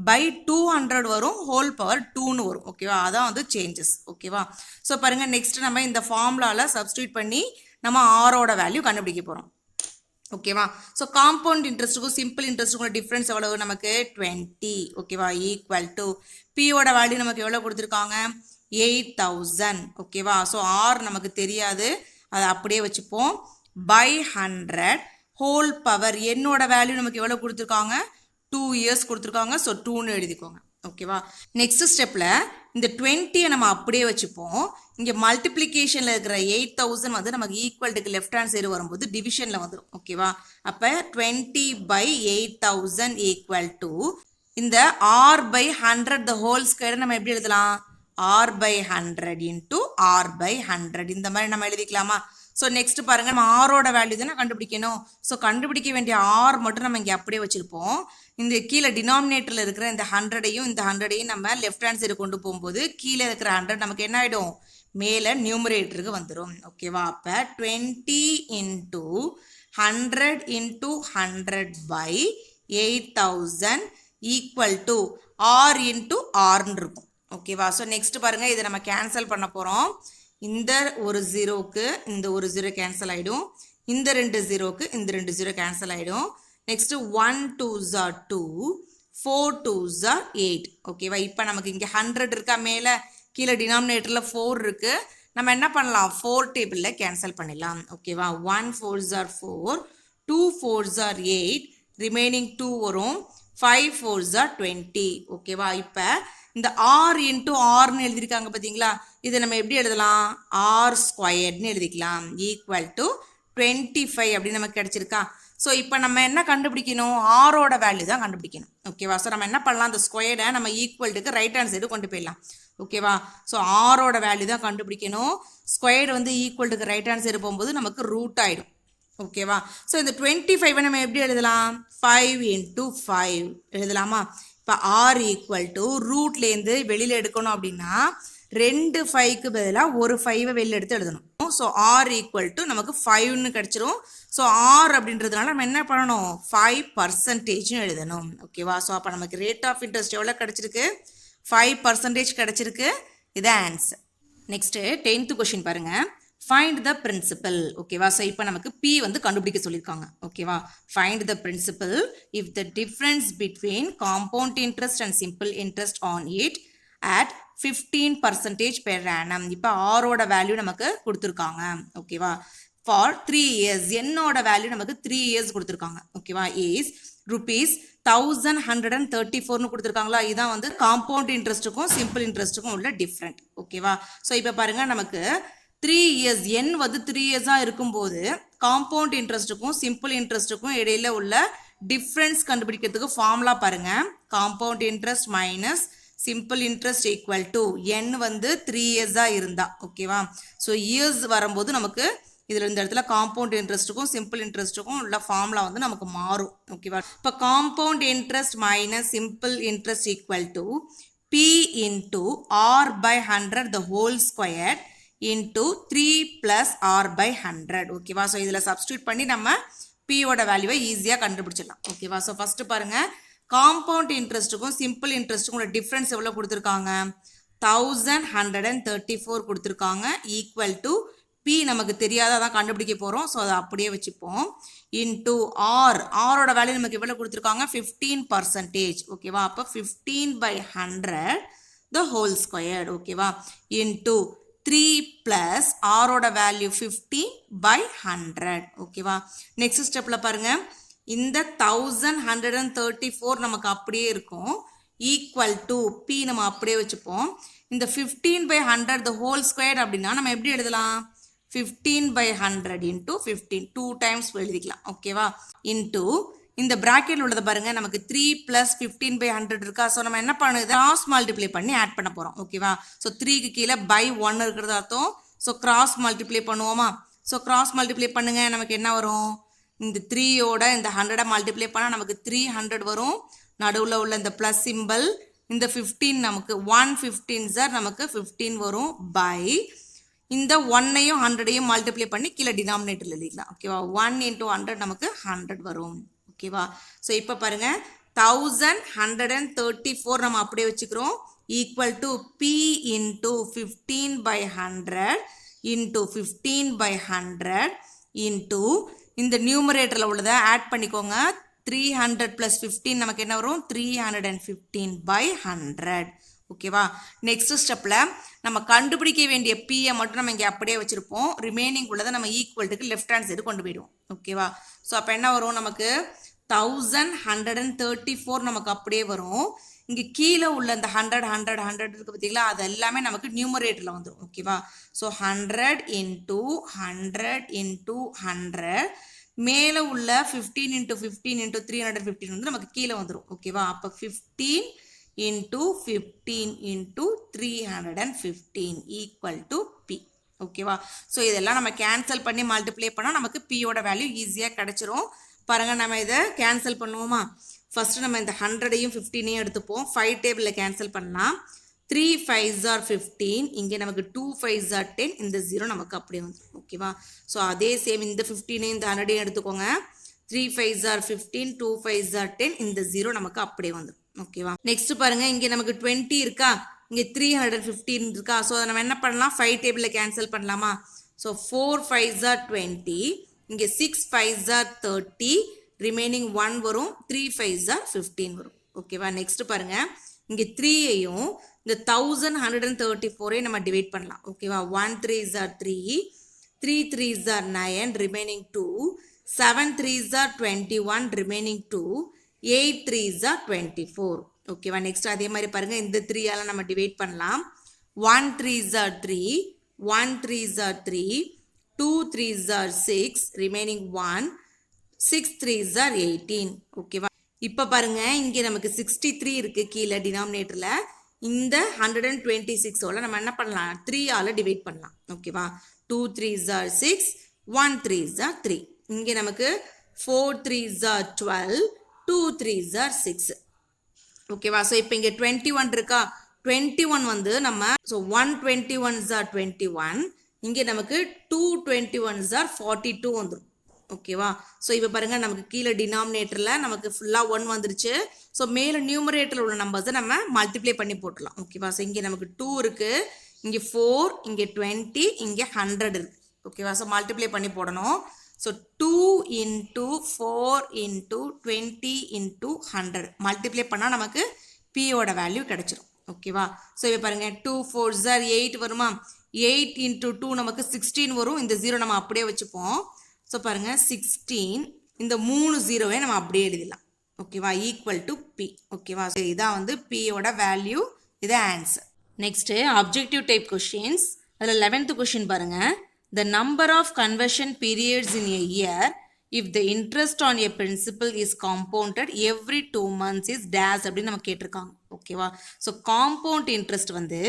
பை 200 வரும், ஹோல் பவர் 2ன்னு வரும். ஓகேவா, அதான் வந்து சேஞ்சஸ். ஓகேவா, ஸோ பாருங்கள், நெக்ஸ்ட் நம்ம இந்த ஃபார்முலாவில் சப்ஸ்டியூட் பண்ணி நம்ம ஆரோட வேல்யூ கண்டுபிடிக்க போகிறோம். ஓகேவா, ஸோ காம்பவுண்ட் இன்ட்ரெஸ்ட்டுக்கும் சிம்பிள் இன்ட்ரெஸ்ட்டுக்கும் டிஃப்ரென்ஸ் எவ்வளவு? நமக்கு 20. ஓகேவா, ஈக்குவல் டு பியோட வேல்யூ நமக்கு எவ்வளோ கொடுத்துருக்காங்க? 8000. ஓகேவா, ஸோ ஆர் நமக்கு தெரியாது, அதை அப்படியே வச்சுப்போம். பை 100 ஹோல் பவர் என்னோட வேல்யூ நமக்கு எவ்வளோ கொடுத்துருக்காங்க? 2 years கொடுத்துருக்காங்க. ஸோ 2ன்னு எழுதிக்கோங்க. ஓகேவா, நெக்ஸ்ட் ஸ்டெப்பில் இந்த 20-ஐ நம்ம அப்படியே வச்சுப்போம். இங்கே மல்டிப்ளிகேஷனில் இருக்கிற 8000 வந்து நமக்கு ஈக்குவல்ட்டுக்கு லெஃப்ட் ஹேண்ட் சைடு வரும்போது டிவிஷனில் வந்துடும். ஓகேவா, அப்போ 20/8000 ஈக்குவல் டு இந்த R by 100 the whole square நம்ம எப்படி எழுதலாம்? R by 100 into R by 100 இந்த மாதிரி நம்ம எழுதிக்கலாமா? ஸோ நெக்ஸ்ட் பாருங்கள், நம்ம ஆரோட வேல்யூ தானே கண்டுபிடிக்கணும். ஸோ கண்டுபிடிக்க வேண்டிய ஆர் மட்டும் நம்ம இங்கே அப்படியே வச்சுருப்போம். இந்த கீழே டினாமினேட்டரில் இருக்கிற இந்த 100ஐயும் இந்த 100ஐயும் நம்ம லெஃப்ட் ஹேண்ட் சைடு கொண்டு போகும்போது கீழே இருக்கிற 100 நமக்கு என்ன ஆகிடும்? மேலே நியூமரேட்டருக்கு வந்துடும். ஓகேவா, அப்போ 20 into 100 into 100 by 8000 equal to R into ஆர்ன்னு இருக்கும். ஓகேவா, ஸோ நெக்ஸ்ட் பாருங்கள், இதை நம்ம கேன்சல் பண்ண போகிறோம். இந்த ஒரு 0க்கு இந்த ஒரு 0 கேன்சல் ஆகிடும், இந்த 2 0க்கு இந்த 2 0 கேன்சல் ஆகிடும். Next 1 2s are 2, 4 2s are 8. ஓகேவா, இப்போ நமக்கு இங்கே 100 இருக்கா, மேலே கீழே டினாமினேட்டரில் 4 இருக்குது. நம்ம என்ன பண்ணலாம்? 4 டேபிளில் கேன்சல் பண்ணிடலாம். ஓகேவா, 1 4s are 4, 2 4s are 8, remaining 2 வரும், 5 4s are 20. ஓகேவா, இப்போ இந்த ஆர் இன்ட்டு ஆர்னு எழுதியிருக்காங்க பார்த்தீங்களா, இதை நம்ம எப்படி எழுதலாம்? ஆர் ஸ்கொயர்ட்னு எழுதிக்கலாம். ஈக்குவல் டு 25 அப்படின்னு நமக்கு கிடச்சிருக்கா. ஸோ இப்போ நம்ம என்ன கண்டுபிடிக்கணும், ஆரோட வேல்யூ தான் கண்டுபிடிக்கணும். ஓகேவா? ஸோ நம்ம என்ன பண்ணலாம், அந்த ஸ்கொயர்டை நம்ம ஈக்குவல்ட்டுக்கு ரைட் ஹேண்ட் சைடு கொண்டு போயிடலாம். ஓகேவா? ஸோ ஆரோட வேல்யூ தான் கண்டுபிடிக்கணும். ஸ்கொயர்டு வந்து ஈக்குவல்ட்டுக்கு ரைட் ஹேண்ட் சைடு போகும்போது நமக்கு ரூட் ஆகிடும். ஓகேவா? ஸோ இந்த 25 நம்ம எப்படி எழுதலாம், 5 × 5 எழுதலாமா? இப்போ ஆர் ஈக்குவல் டு ரூட்லேருந்து வெளியில் எடுக்கணும் அப்படின்னா 2 5க்கு பதிலாக ஒரு 5 வெளியில் எடுத்து எழுதணும். ஸோ ஆர் ஈக்குவல் டு நமக்கு 5ன்னு கிடச்சிரும். ஸோ ஆர் அப்படின்றதுனால நம்ம என்ன பண்ணணும், 5% எழுதணும். ஓகேவா? ஸோ அப்போ நமக்கு ரேட் ஆஃப் இன்ட்ரெஸ்ட் எவ்வளோ கிடச்சிருக்கு, 5% கிடச்சிருக்கு. இது ஆன்சர். நெக்ஸ்ட்டு 10th கொஷின் பாருங்கள். Find the principal. ஓகேவா? ஸோ இப்போ நமக்கு பி வந்து கண்டுபிடிக்க சொல்லியிருக்காங்க. ஓகேவா? Find the principal if the difference between compound interest and simple interest on it at 15% per annum. இப்போ ஆரோட வேல்யூ நமக்கு கொடுத்துருக்காங்க. ஓகேவா? For 3 years. என்னோட வேல்யூ நமக்கு 3 years கொடுத்துருக்காங்க. ஓகேவா? இஸ் ருபீஸ் 1134ன்னு கொடுத்துருக்காங்களா? இதுதான் வந்து காம்பவுண்ட் இன்ட்ரெஸ்ட்டுக்கும் சிம்பிள் இன்ட்ரெஸ்ட்டுக்கும் உள்ள டிஃப்ரெண்ட். ஓகேவா? ஸோ இப்போ பாருங்கள், நமக்கு 3 years என் வந்து 3 years-ஆக இருக்கும்போது காம்பவுண்ட் இன்ட்ரெஸ்ட்டுக்கும் சிம்பிள் இன்ட்ரெஸ்ட்டுக்கும் இடையில உள்ள டிஃப்ரென்ஸ் கண்டுபிடிக்கிறதுக்கு ஃபார்முலா பாருங்கள். Compound interest minus simple interest equal to N வந்து 3 years-ஆக இருந்தா. ஓகேவா? ஸோ இயர்ஸ் வரும்போது நமக்கு இதில் இந்த இடத்துல காம்பவுண்ட் இன்ட்ரெஸ்ட்டுக்கும் சிம்பிள் இன்ட்ரெஸ்ட்டுக்கும் உள்ள ஃபார்முலா வந்து நமக்கு மாறும். ஓகேவா? இப்போ compound interest minus simple interest equal to P into R by 100 the whole square into 3 + r/100. ஓகேவா? ஸோ இதில் சப்ஸ்டியூட் பண்ணி நம்ம பியோட வேல்யூவை ஈஸியாக கண்டுபிடிச்சிடலாம். ஓகேவா? ஸோ ஃபஸ்ட்டு பாருங்கள், காம்பவுண்ட் இன்ட்ரெஸ்ட்டுக்கும் சிம்பிள் இன்ட்ரெஸ்ட்டுக்கும் உள்ள டிஃப்ரென்ஸ் எவ்வளோ கொடுத்துருக்காங்க, 1134 கொடுத்துருக்காங்க. ஈக்குவல் டு பி நமக்கு தெரியாத தான் கண்டுபிடிக்க போகிறோம். ஸோ அதை அப்படியே வச்சுப்போம். இன்டூ ஆரோட வேல்யூ நமக்கு எவ்வளோ கொடுத்துருக்காங்க, 15%. ஓகேவா? அப்போ 15/100 த ஹோல் ஸ்கொயர். ஓகேவா? இன்டூ 3 + ஆரோட வேல்யூ 15/100. ஓகேவா? நெக்ஸ்ட் ஸ்டெப்பில் பாருங்கள், இந்த 1134 நமக்கு அப்படியே இருக்கும். ஈக்குவல் டு பி நம்ம அப்படியே வச்சுப்போம். இந்த 15/100 த ஹோல் ஸ்கொயர் அப்படின்னா நம்ம எப்படி எழுதலாம், 15/100 × 15 2 டைம்ஸ் எழுதிக்கலாம். ஓகேவா? இன்டூ இந்த பிராக்கெட்டில் உள்ளதை பாருங்கள், நமக்கு 3 + 15/100 இருக்கா? ஸோ நம்ம என்ன பண்ணுது, கிராஸ் மல்டிப்ளை பண்ணி ஆட் பண்ண போகிறோம். ஓகேவா? ஸோ 3க்கு கீழே பை 1 இருக்கிறது அர்த்தம். ஸோ கிராஸ் மல்டிப்ளை பண்ணுவோமா? ஸோ கிராஸ் மல்டிப்ளை பண்ணுங்க, நமக்கு என்ன வரும், இந்த 3யோட இந்த 100 மல்டிப்ளை பண்ணால் நமக்கு 300 வரும். நடுவில் உள்ள இந்த ப்ளஸ் சிம்பிள், இந்த 15 நமக்கு 115 சார் நமக்கு 15 வரும். பை இந்த 1ஐயும் 100ஐயும் மல்டிப்ளை பண்ணி கீழே டினாமினேட்டரில் எழுதிக்கலாம். ஓகேவா? 1 × 100 நமக்கு 100 வரும். ஓகேவா? ஸோ இப்போ பாருங்கள், 1134 நம்ம அப்படியே வச்சுக்கிறோம். Equal to P into 15/100 into 15/100 into இந்த நியூமரேட்டரில் உள்ளதை ஆட் பண்ணிக்கோங்க. 300 + 15 நமக்கு என்ன வரும், 315/100. ஓகேவா? நெக்ஸ்ட் ஸ்டெப்பில் நம்ம கண்டுபிடிக்க வேண்டிய பியை மட்டும் நம்ம இங்கே அப்படியே வச்சுருப்போம். ரிமைனிங் உள்ளதை நம்ம ஈக்குவல்ட்டுக்கு லெஃப்ட் ஹேண்ட் சைடு கொண்டு போயிடுவோம். ஓகேவா? ஸோ அப்போ என்ன வரும், நமக்கு 1134 நமக்கு அப்படியே வரும். இங்கே கீழே உள்ள இந்த 100 100 100 இருக்குது பார்த்தீங்களா, அது எல்லாமே நமக்கு நியூமரேட்டரில் வந்துடும். ஓகேவா? ஸோ 100 × 100 × 100 மேலே உள்ள 15 × 15 × 315 வந்து நமக்கு கீழே வந்துடும். ஓகேவா? அப்போ 15 × 15 × 315 ஈக்குவல் டு பி. ஓகேவா? ஸோ இதெல்லாம் நம்ம கேன்சல் பண்ணி மல்டிப்ளை பண்ணால் நமக்கு பியோட வேல்யூ ஈஸியாக கிடச்சிரும். பாருங்கள், நம்ம இதை கேன்சல் பண்ணுவோமா? ஃபஸ்ட்டு நம்ம இந்த 100ஐயும் 15ஐயும் எடுத்துப்போம். 5 டேபிளில் கேன்சல் பண்ணலாம். 3 5s are 15, இங்கே நமக்கு 2 5s are 10, இந்த 0 நமக்கு அப்படியே வந்துடும். ஓகேவா? ஸோ அதே சேம் இந்த 15ஐயும் இந்த 100ஐயும் எடுத்துக்கோங்க. 3 5s are 15, 2 5s are 10, இந்த 0 நமக்கு அப்படியே வந்துடும். ஓகேவா? நெக்ஸ்ட் பாருங்கள், இங்கே நமக்கு 20 இருக்கா, இங்கே 315 இருக்கா. ஸோ அதை நம்ம என்ன பண்ணலாம், 5 டேபிளில் கேன்சல் பண்ணலாமா? ஸோ 4 5s are 20, இங்கே 6 5s are 30, ரிமைனிங் 1 வரும். 3 5s are 15 வரும். ஓகேவா? நெக்ஸ்ட் பாருங்கள், இங்கே 3ஐயும் இந்த 1134ஐயும் நம்ம டிவைட் பண்ணலாம். ஓகேவா? 1 3s are 3, 3 3s are 9, remaining 2, 7 3s are 21, remaining 2, 8 3s are 24. ஓகேவா? நெக்ஸ்ட் அதே மாதிரி பாருங்கள், இந்த 3ஆல் நம்ம டிவைட் பண்ணலாம். 1 3s are 3, 1 3s are 3, 2 3s are 6, remaining 1, 6 3s are 18 ஓகேவா. இப்போ பாருங்க இங்கே நமக்கு 63 இருக்கு கீழே டினாமினேட்டரில். இந்த 126ஓட நம்ம என்ன பண்ணலாம், 3ஆல் டிவைட் பண்ணலாம் ஓகேவா. 2 3s are 6, 1 3s are 3. இங்கே நமக்கு 4 3s are 12, 2 3s are 6 ஓகேவா. ஸோ இப்போ இங்கே 21 இருக்கா, 21 வந்து நம்ம ஸோ 121s are 21, இங்கே நமக்கு 221s are 42 வந்துடும் ஓகேவா. ஸோ இப்போ பாருங்கள் நமக்கு கீழே டினாமினேட்டரில் நமக்கு ஃபுல்லாக 1 வந்துருச்சு. ஸோ மேலே நியூமரேட்டரில் உள்ள நம்பர்ஸை நம்ம மல்டிப்ளை பண்ணி போட்டுடலாம் ஓகேவா. ஸோ இங்கே நமக்கு 2 இருக்குது, இங்கே 4, இங்கே 20, இங்கே 100 இருக்குது ஓகேவா. ஸோ மல்டிப்ளை பண்ணி போடணும். So 2 into 4 into 20 into 100 multiply பண்ணால் நமக்கு பியோட வேல்யூ கிடச்சிரும் ஓகேவா. ஸோ இப்போ பாருங்கள் 2 4s are 8 வருமா, 8 into 2 நமக்கு 16 வரும். இந்த 0 நம்ம அப்படியே வச்சுப்போம். ஸோ பாருங்கள் 16, இந்த 3 0வே நம்ம அப்படியே எழுதிடலாம் ஓகேவா, ஈக்குவல் டு பி ஓகேவா. ஸோ இதான் வந்து பியோட வேல்யூ, இது answer. Next objective type questions. அதில் 11th கொஷின் பாருங்கள். The number of conversion periods in a year if the interest on a principal is compounded every 2 months is dash அப்படின்னு நம்ம கேட்டிருக்காங்க ஓகேவா. ஸோ காம்பவுண்ட் இன்ட்ரெஸ்ட் வந்து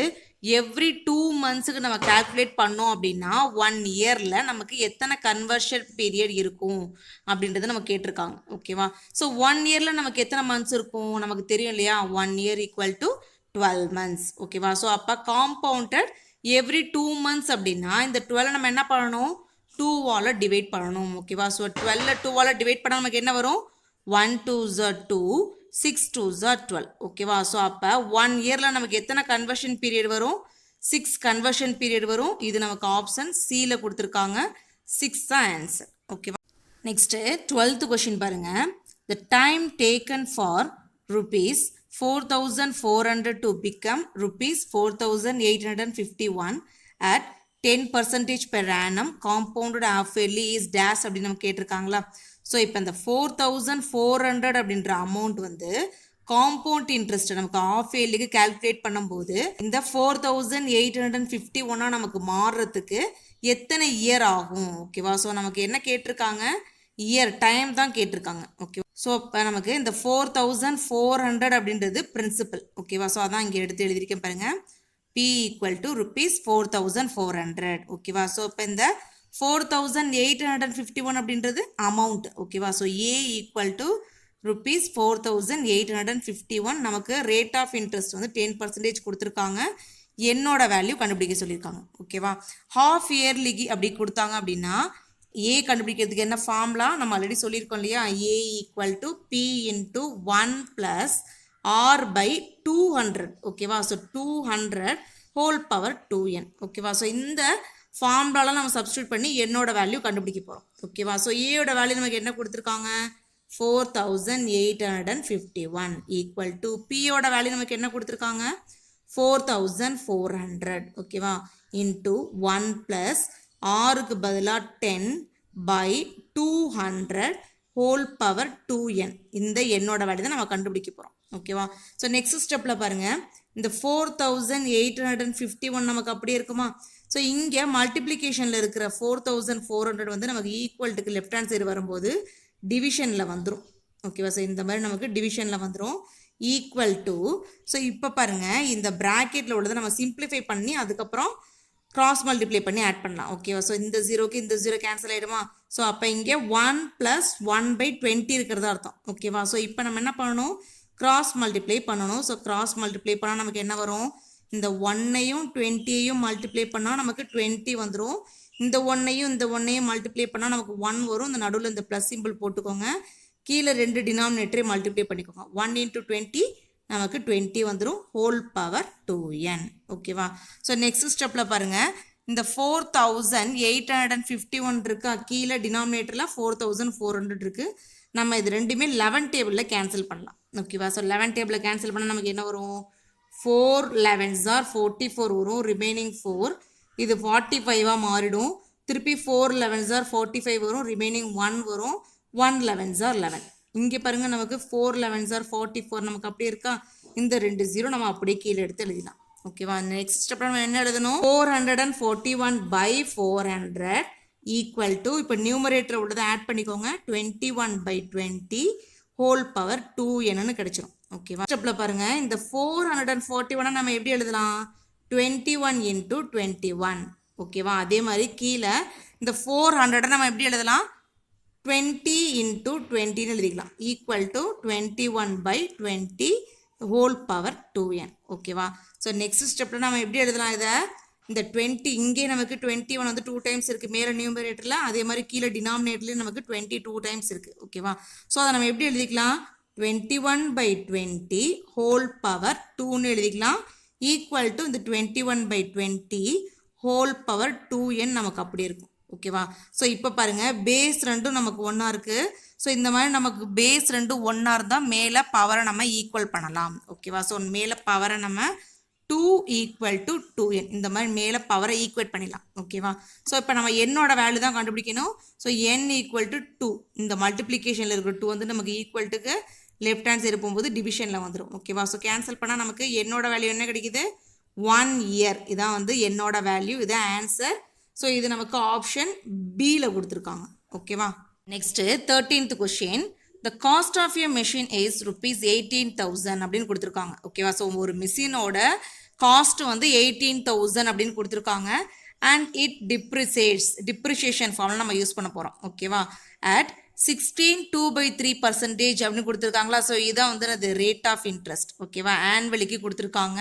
every 2 மந்த்ஸுக்கு நம்ம calculate பண்ணோம் அப்படின்னா 1 இயரில் நமக்கு எத்தனை கன்வர்ஷன் பீரியட் இருக்கும் அப்படின்றத நம்ம கேட்டிருக்காங்க ஓகேவா. ஸோ 1 இயரில் நமக்கு எத்தனை மந்த்ஸ் இருக்கும் நமக்கு தெரியும் இல்லையா, 1 year ஈக்குவல் டு 12 months ஓகேவா. ஸோ அப்போ காம்பவுண்டட் எவ்ரி 2 months அப்படின்னா இந்த 12 நம்ம என்ன பண்ணணும், 2ஆல் டிவைட் பண்ணணும் ஓகேவா. ஸோ 12 2ஆல் டிவைட் பண்ணால் நமக்கு என்ன வரும், 1 2s are 2, 6 2s are 12 ஓகேவா. ஸோ அப்போ 1 இயரில் நமக்கு எத்தனை கன்வர்ஷன் பீரியட் வரும், 6 கன்வர்ஷன் பீரியட் வரும். இது நமக்கு ஆப்ஷன் சியில் கொடுத்துருக்காங்க, 6 தான் ஆன்சர் ஓகேவா. நெக்ஸ்ட்டு 12th கொஷின் பாருங்கள். The time taken for rupees 4,400 to become rupees 4,851 at 10% per annum compounded half yearly is dash அப்படின்னு நம்ம கேட்டிருக்காங்களா. ஸோ இப்போ இந்த 4,400 அப்படின்ற அமௌண்ட் வந்து காம்பவுண்ட் இன்ட்ரெஸ்ட் நமக்கு ஆஃப் இயர்லிக்கு கால்குலேட் பண்ணும்போது இந்த 4,851 நமக்கு மாறுறதுக்கு எத்தனை இயர் ஆகும் ஓகேவா. ஸோ நமக்கு என்ன கேட்டிருக்காங்க, இயர் டைம் தான் கேட்டிருக்காங்க ஓகே. ஸோ இப்போ நமக்கு இந்த 4,400 அப்படின்றது பிரின்சிபல் ஓகேவா. ஸோ அதான் இங்கே எடுத்து எழுதியிருக்கேன் பாருங்கள், பி ஈக்குவல் டு rupees 4,400 ஓகேவா. ஸோ இப்போ இந்த 4,851 அப்படின்றது அமௌண்ட் ஓகேவா. So A equal to rupees 4,851 நமக்கு ரேட் ஆஃப் இன்ட்ரெஸ்ட் வந்து 10% கொடுத்துருக்காங்க. என்னோட வேல்யூ கண்டுபிடிக்க சொல்லியிருக்காங்க ஓகேவா. ஹாஃப் இயர்லிக்கு அப்படி கொடுத்தாங்க அப்படின்னா ஏ கண்டுபிடிக்கிறதுக்கு என்ன ஃபார்முலா நம்ம ஆல்ரெடி சொல்லியிருக்கோம் இல்லையா, A equal to B into 1 + R by 200 ஓகேவா. ஸோ 200 ஹோல் பவர் 2n ஓகேவா. ஸோ இந்த ஃபார்முலாலாம் நம்ம சப்ஸ்டியூட் பண்ணி என்னோட வேல்யூ கண்டுபிடிக்க போகிறோம் ஓகேவா. ஸோ ஏயோட வேல்யூ நமக்கு என்ன கொடுத்துருக்காங்க, 4,851 ஈக்குவல் டு பியோட வேல்யூ நமக்கு என்ன கொடுத்துருக்காங்க, 4,400 ஓகேவா இன்ட்டு 1 + ஆறுக்கு பதிலாக 10 பை 200 ஹோல் பவர் 2n. இந்த என்னோட வேல்யூ தான் நம்ம கண்டுபிடிக்க போகிறோம் ஓகேவா. ஸோ நெக்ஸ்ட் ஸ்டெப்பில் பாருங்கள், இந்த 4,851 நமக்கு அப்படியே இருக்குமா. ஸோ இங்கே மல்டிப்ளிகேஷனில் இருக்கிற 4,400 வந்து நமக்கு ஈக்குவல்ட்டுக்கு லெஃப்ட் ஹேண்ட் சைடு வரும்போது டிவிஷனில் வந்துடும் ஓகேவா. ஸோ இந்த மாதிரி நமக்கு டிவிஷனில் வந்துடும் ஈக்குவல் டு. ஸோ இப்போ பாருங்கள் இந்த ப்ராக்கெட்டில் உள்ளதை நம்ம சிம்பிளிஃபை பண்ணி அதுக்கப்புறம் கிராஸ் மல்டிப்ளை பண்ணி ஆட் பண்ணலாம் ஓகேவா. ஸோ இந்த 0க்கு இந்த 0 கேன்சல் ஆகிடுமா. ஸோ அப்போ இங்கே 1 + 1/20 இருக்கிறதா அர்த்தம் ஓகேவா. ஸோ இப்போ நம்ம என்ன பண்ணணும், கிராஸ் மல்டிப்ளை பண்ணணும். ஸோ கிராஸ் மல்டிப்ளை பண்ணால் நமக்கு என்ன வரும், இந்த 1ஐயும் 20ஐயும் மல்டிப்ளை பண்ணால் நமக்கு 20 வந்துடும். இந்த 1ஐயும் இந்த 1ஐயும் மல்டிப்ளை பண்ணால் நமக்கு 1 வரும். இந்த நடுவில் இந்த ப்ளஸ் சிம்பிள் போட்டுக்கோங்க, கீழே 2 டினாமினேட்டரை மல்டிப்ளை பண்ணிக்கோங்க. 1 × 20 நமக்கு 20 வந்துடும் ஹோல் பவர் 2n ஓகேவா. ஸோ நெக்ஸ்ட் ஸ்டெப்பில் பாருங்கள், இந்த 4,851 இருக்கா, கீழே டினாமினேட்டரில் 4,400 இருக்குது. நம்ம இது ரெண்டுமே 11 டேபிளில் கேன்சல் பண்ணலாம் ஓகேவா. ஸோ 11 டேபிளில் கேன்சல் பண்ணால் நமக்கு என்ன வரும், 4 11s are 44 வரும், ரிமைனிங் 4 இது 45ஆக மாறிடும். திருப்பி 4 11s are 45 வரும், ரிமைனிங் 1 வரும், 1 11s are 11. இங்கே பாருங்கள் நமக்கு 4 11s are 44 நமக்கு அப்படியே இருக்கா. இந்த 2 0 நம்ம அப்படியே கீழே எடுத்து எழுதிடலாம் ஓகேவா. நெக்ஸ்ட் ஸ்டெப்பில் நம்ம என்ன எழுதணும், 441/400 ஈக்குவல் டு இப்போ நியூமரேட்டர் உள்ளதை ஆட் பண்ணிக்கோங்க 21/20 ஹோல் பவர் 2n கிடைச்சிரும் ஓகேவா ஸ்டெப்பில் பாருங்கள் இந்த 441 நம்ம எப்படி எழுதலாம் 21 into 21 ஓகேவா அதே மாதிரி கீழே இந்த 400 நம்ம எப்படி எழுதலாம் 20 into 20 எழுதிக்கலாம் equal to 21/20 whole power 2n ஓகேவா ஸோ நெக்ஸ்ட் ஸ்டெப்பில் நம்ம எப்படி எழுதலாம் இதை இந்த 20 இங்கே நமக்கு 21 வந்து 2 டைம்ஸ் இருக்குது மேலே நியூமரேட்டரில் அதே மாதிரி கீழே டினாமினேட்டர்லேயும் நமக்கு 22 டைம்ஸ் இருக்குது ஓகேவா ஸோ அதை நம்ம எப்படி எழுதிக்கலாம் 21/20 ஹோல் பவர் 2ன்னு எழுதிக்கலாம் ஈக்குவல் டு இந்த 21/20 ஹோல் பவர் 2n நமக்கு அப்படி இருக்கும் ஓகேவா ஸோ இப்போ பாருங்கள் பேஸ் ரெண்டும் நமக்கு ஒன்றா இருக்குது ஸோ இந்த மாதிரி நமக்கு பேஸ் ரெண்டும் ஒன்றா இருந்தால் மேலே பவரை நம்ம ஈக்குவல் பண்ணலாம் ஓகேவா ஸோ மேலே பவரை நம்ம 2 ஈக்குவல் டு 2n இந்த மாதிரி மேலே பவரை ஈக்குவேட் பண்ணிடலாம் ஓகேவா ஸோ இப்போ நம்ம என்னோட வேல்யூ தான் கண்டுபிடிக்கணும் ஸோ n ஈக்குவல் டு 2 இந்த மல்டிப்ளிகேஷனில் இருக்கிற 2 வந்து நமக்கு ஈக்குவல்ட்டுக்கு லெஃப்ட் ஹேண்ட் சைடு போகும்போது டிவிஷனில் வந்துடும் ஓகேவா ஸோ கேன்சல் பண்ணால் நமக்கு என்னோட வேல்யூ என்ன கிடைக்குது 1 இயர் இதான் வந்து என்னோட வேல்யூ இதான் ஆன்சர் ஸோ இது நமக்கு ஆப்ஷன் பியில் கொடுத்துருக்காங்க ஓகேவா next 13th question the cost of your machine is ₹18,000 அப்படின்னு கொடுத்துருக்காங்க ஓகேவா ஸோ ஒரு மிஷினோட காஸ்ட் வந்து 18,000 அப்படின்னு கொடுத்துருக்காங்க அண்ட் இட் டிப்ரிசியேஷன் ஃபார்ம்ல நம்ம யூஸ் பண்ண போகிறோம் ஓகேவா அட் 16.2/3% அப்படின்னு கொடுத்துருக்காங்களா ஸோ இதான் வந்து அது ரேட் ஆஃப் இன்ட்ரெஸ்ட் ஓகேவா ஆனுவலிக்கு கொடுத்துருக்காங்க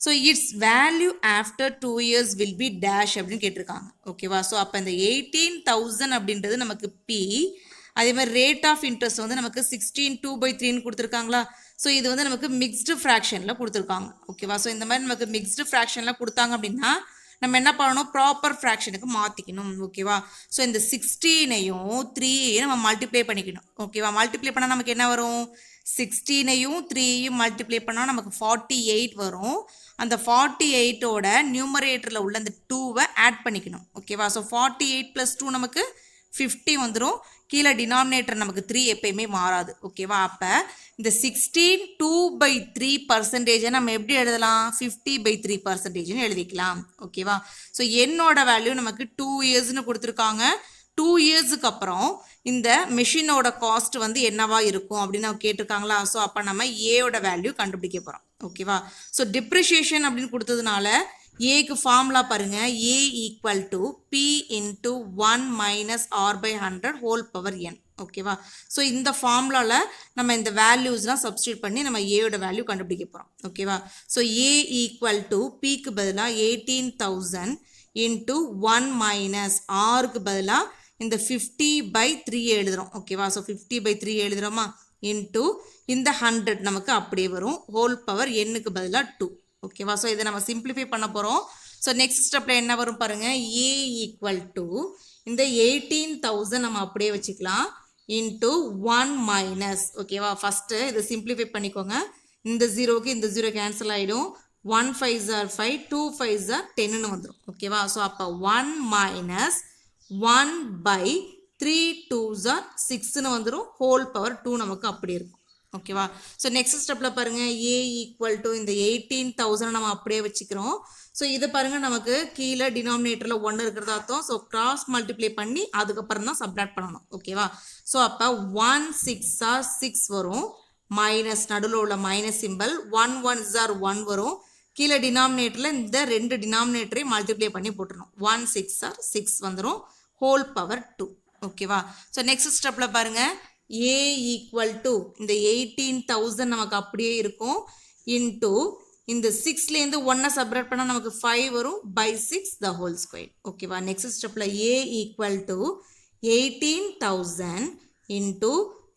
so it's value after 2 years will be dash அப்படின்னு கேட்டிருக்காங்க ஓகேவா ஸோ அப்போ இந்த 18,000 அப்படின்றது நமக்கு பி அதே மாதிரி ரேட் ஆஃப் இன்ட்ரெஸ்ட் வந்து நமக்கு 16.2/3 கொடுத்துருக்காங்களா ஸோ இது வந்து நமக்கு மிக்ஸ்டு ஃப்ராக்ஷனில் கொடுத்துருக்காங்க ஓகேவா ஸோ இந்த மாதிரி நமக்கு மிக்ஸ்டு ஃப்ராக்ஷனில் கொடுத்தாங்க அப்படின்னா நம்ம என்ன பண்ணணும் ப்ராப்பர் ஃப்ராக்ஷனுக்கு மாற்றிக்கணும் ஓகேவா ஸோ இந்த 16ஐயும் 3ஐயும் நம்ம மல்டிப்ளை பண்ணிக்கணும் ஓகேவா மல்டிப்ளை பண்ணால் நமக்கு என்ன வரும் 16ஐயும் 3ஐயும் மல்டிப்ளை பண்ணால் நமக்கு 48 வரும் அந்த 48ஓட நியூமரேட்டரில் உள்ள அந்த 2வை ஆட் பண்ணிக்கணும் ஓகேவா ஸோ 48 + 2 நமக்கு 50 வந்துடும் கீழே டினாமினேட்டர் நமக்கு 3 எப்பயுமே மாறாது ஓகேவா அப்போ இந்த 16.2/3% நம்ம எப்படி எழுதலாம் 50/3% எழுதிக்கலாம் ஓகேவா ஸோ என்னோட வேல்யூ நமக்கு 2 இயர்ஸ்னு கொடுத்துருக்காங்க 2 இயர்ஸுக்கு அப்புறம் இந்த மெஷினோட காஸ்ட் வந்து என்னவா இருக்கும் அப்படின்னு நம்ம கேட்டிருக்காங்களா ஸோ அப்போ நம்ம ஏயோட வேல்யூ கண்டுபிடிக்க போகிறோம் ஓகேவா ஸோ டிப்ரிஷியேஷன் அப்படின்னு கொடுத்ததுனால ஏக்கு ஃபார்முலா பாருங்க A equal to B into 1 - r/100 whole power n ஓகேவா ஸோ இந்த ஃபார்முலாவில் நம்ம இந்த வேல்யூஸ்லாம் சப்ஸ்டியூட் பண்ணி நம்ம ஏயோட வேல்யூ கண்டுபிடிக்க போகிறோம் ஓகேவா ஸோ ஏ ஈக்குவல் டு பிக்கு பதிலாக 18,000 இன்ட்டு 1 - r-க்கு பதிலாக இந்த 50/3 எழுதுகிறோம் ஓகேவா ஸோ 50/3 எழுதுகிறோமா இன்ட்டு இந்த 100 நமக்கு அப்படியே வரும் ஹோல் பவர் n-க்கு பதிலாக 2 ஓகேவா ஸோ இதை நம்ம சிம்பிளிஃபை பண்ண போகிறோம் ஸோ நெக்ஸ்ட் ஸ்டெப்பில் என்ன வரும் பாருங்கள் ஏ ஈக்குவல் டு இந்த 18,000 நம்ம அப்படியே வச்சுக்கலாம் இன்ட்டு 1 - ஓகேவா ஃபஸ்ட்டு இதை சிம்பிளிஃபை பண்ணிக்கோங்க இந்த 0க்கு இந்த 0 கேன்சல் ஆகிடும் 1 5s are 5 2 5s are 10ன்னு வந்துடும் ஓகேவா ஸோ அப்போ 1 - 1/3 2s are 6ன்னு வந்துடும் ஹோல் பவர் 2 நமக்கு அப்படி இருக்கும் ஓகேவா ஸோ நெக்ஸ்ட் ஸ்டெப்பில் பாருங்கள் ஏ ஈக்குவல் டு இந்த 18,000 நம்ம அப்படியே வச்சுக்கிறோம் ஸோ இது பாருங்கள் நமக்கு கீழே டினாமினேட்டரில் 1 இருக்கிறதா அர்த்தம் ஸோ கிராஸ் மல்டிப்ளை பண்ணி அதுக்கப்புறம் தான் சப்ராக்ட் பண்ணணும் ஓகேவா ஸோ அப்போ 1 6s are 6 வரும் மைனஸ் நடுவில் உள்ள மைனஸ் சிம்பிள் 1 1s are 1 வரும் கீழே டினாமினேட்டரில் இந்த 2 டினாமினேட்டரையும் மல்டிப்ளை பண்ணி போட்டுருணும் 1 6s are 6 வந்துடும் ஹோல் பவர் 2 ஓகேவா ஸோ நெக்ஸ்ட் ஸ்டெப்பில் பாருங்கள் ஏ ஈக்குவல் டு இந்த 18,000 நமக்கு அப்படியே இருக்கும் இன்ட்டு இந்த 6லேருந்து 1 சப்ராக்ட் பண்ணால் நமக்கு 5 வரும் by 6 the whole square ஓகேவா நெக்ஸ்ட் ஸ்டெப்பில் A equal to 18,000 into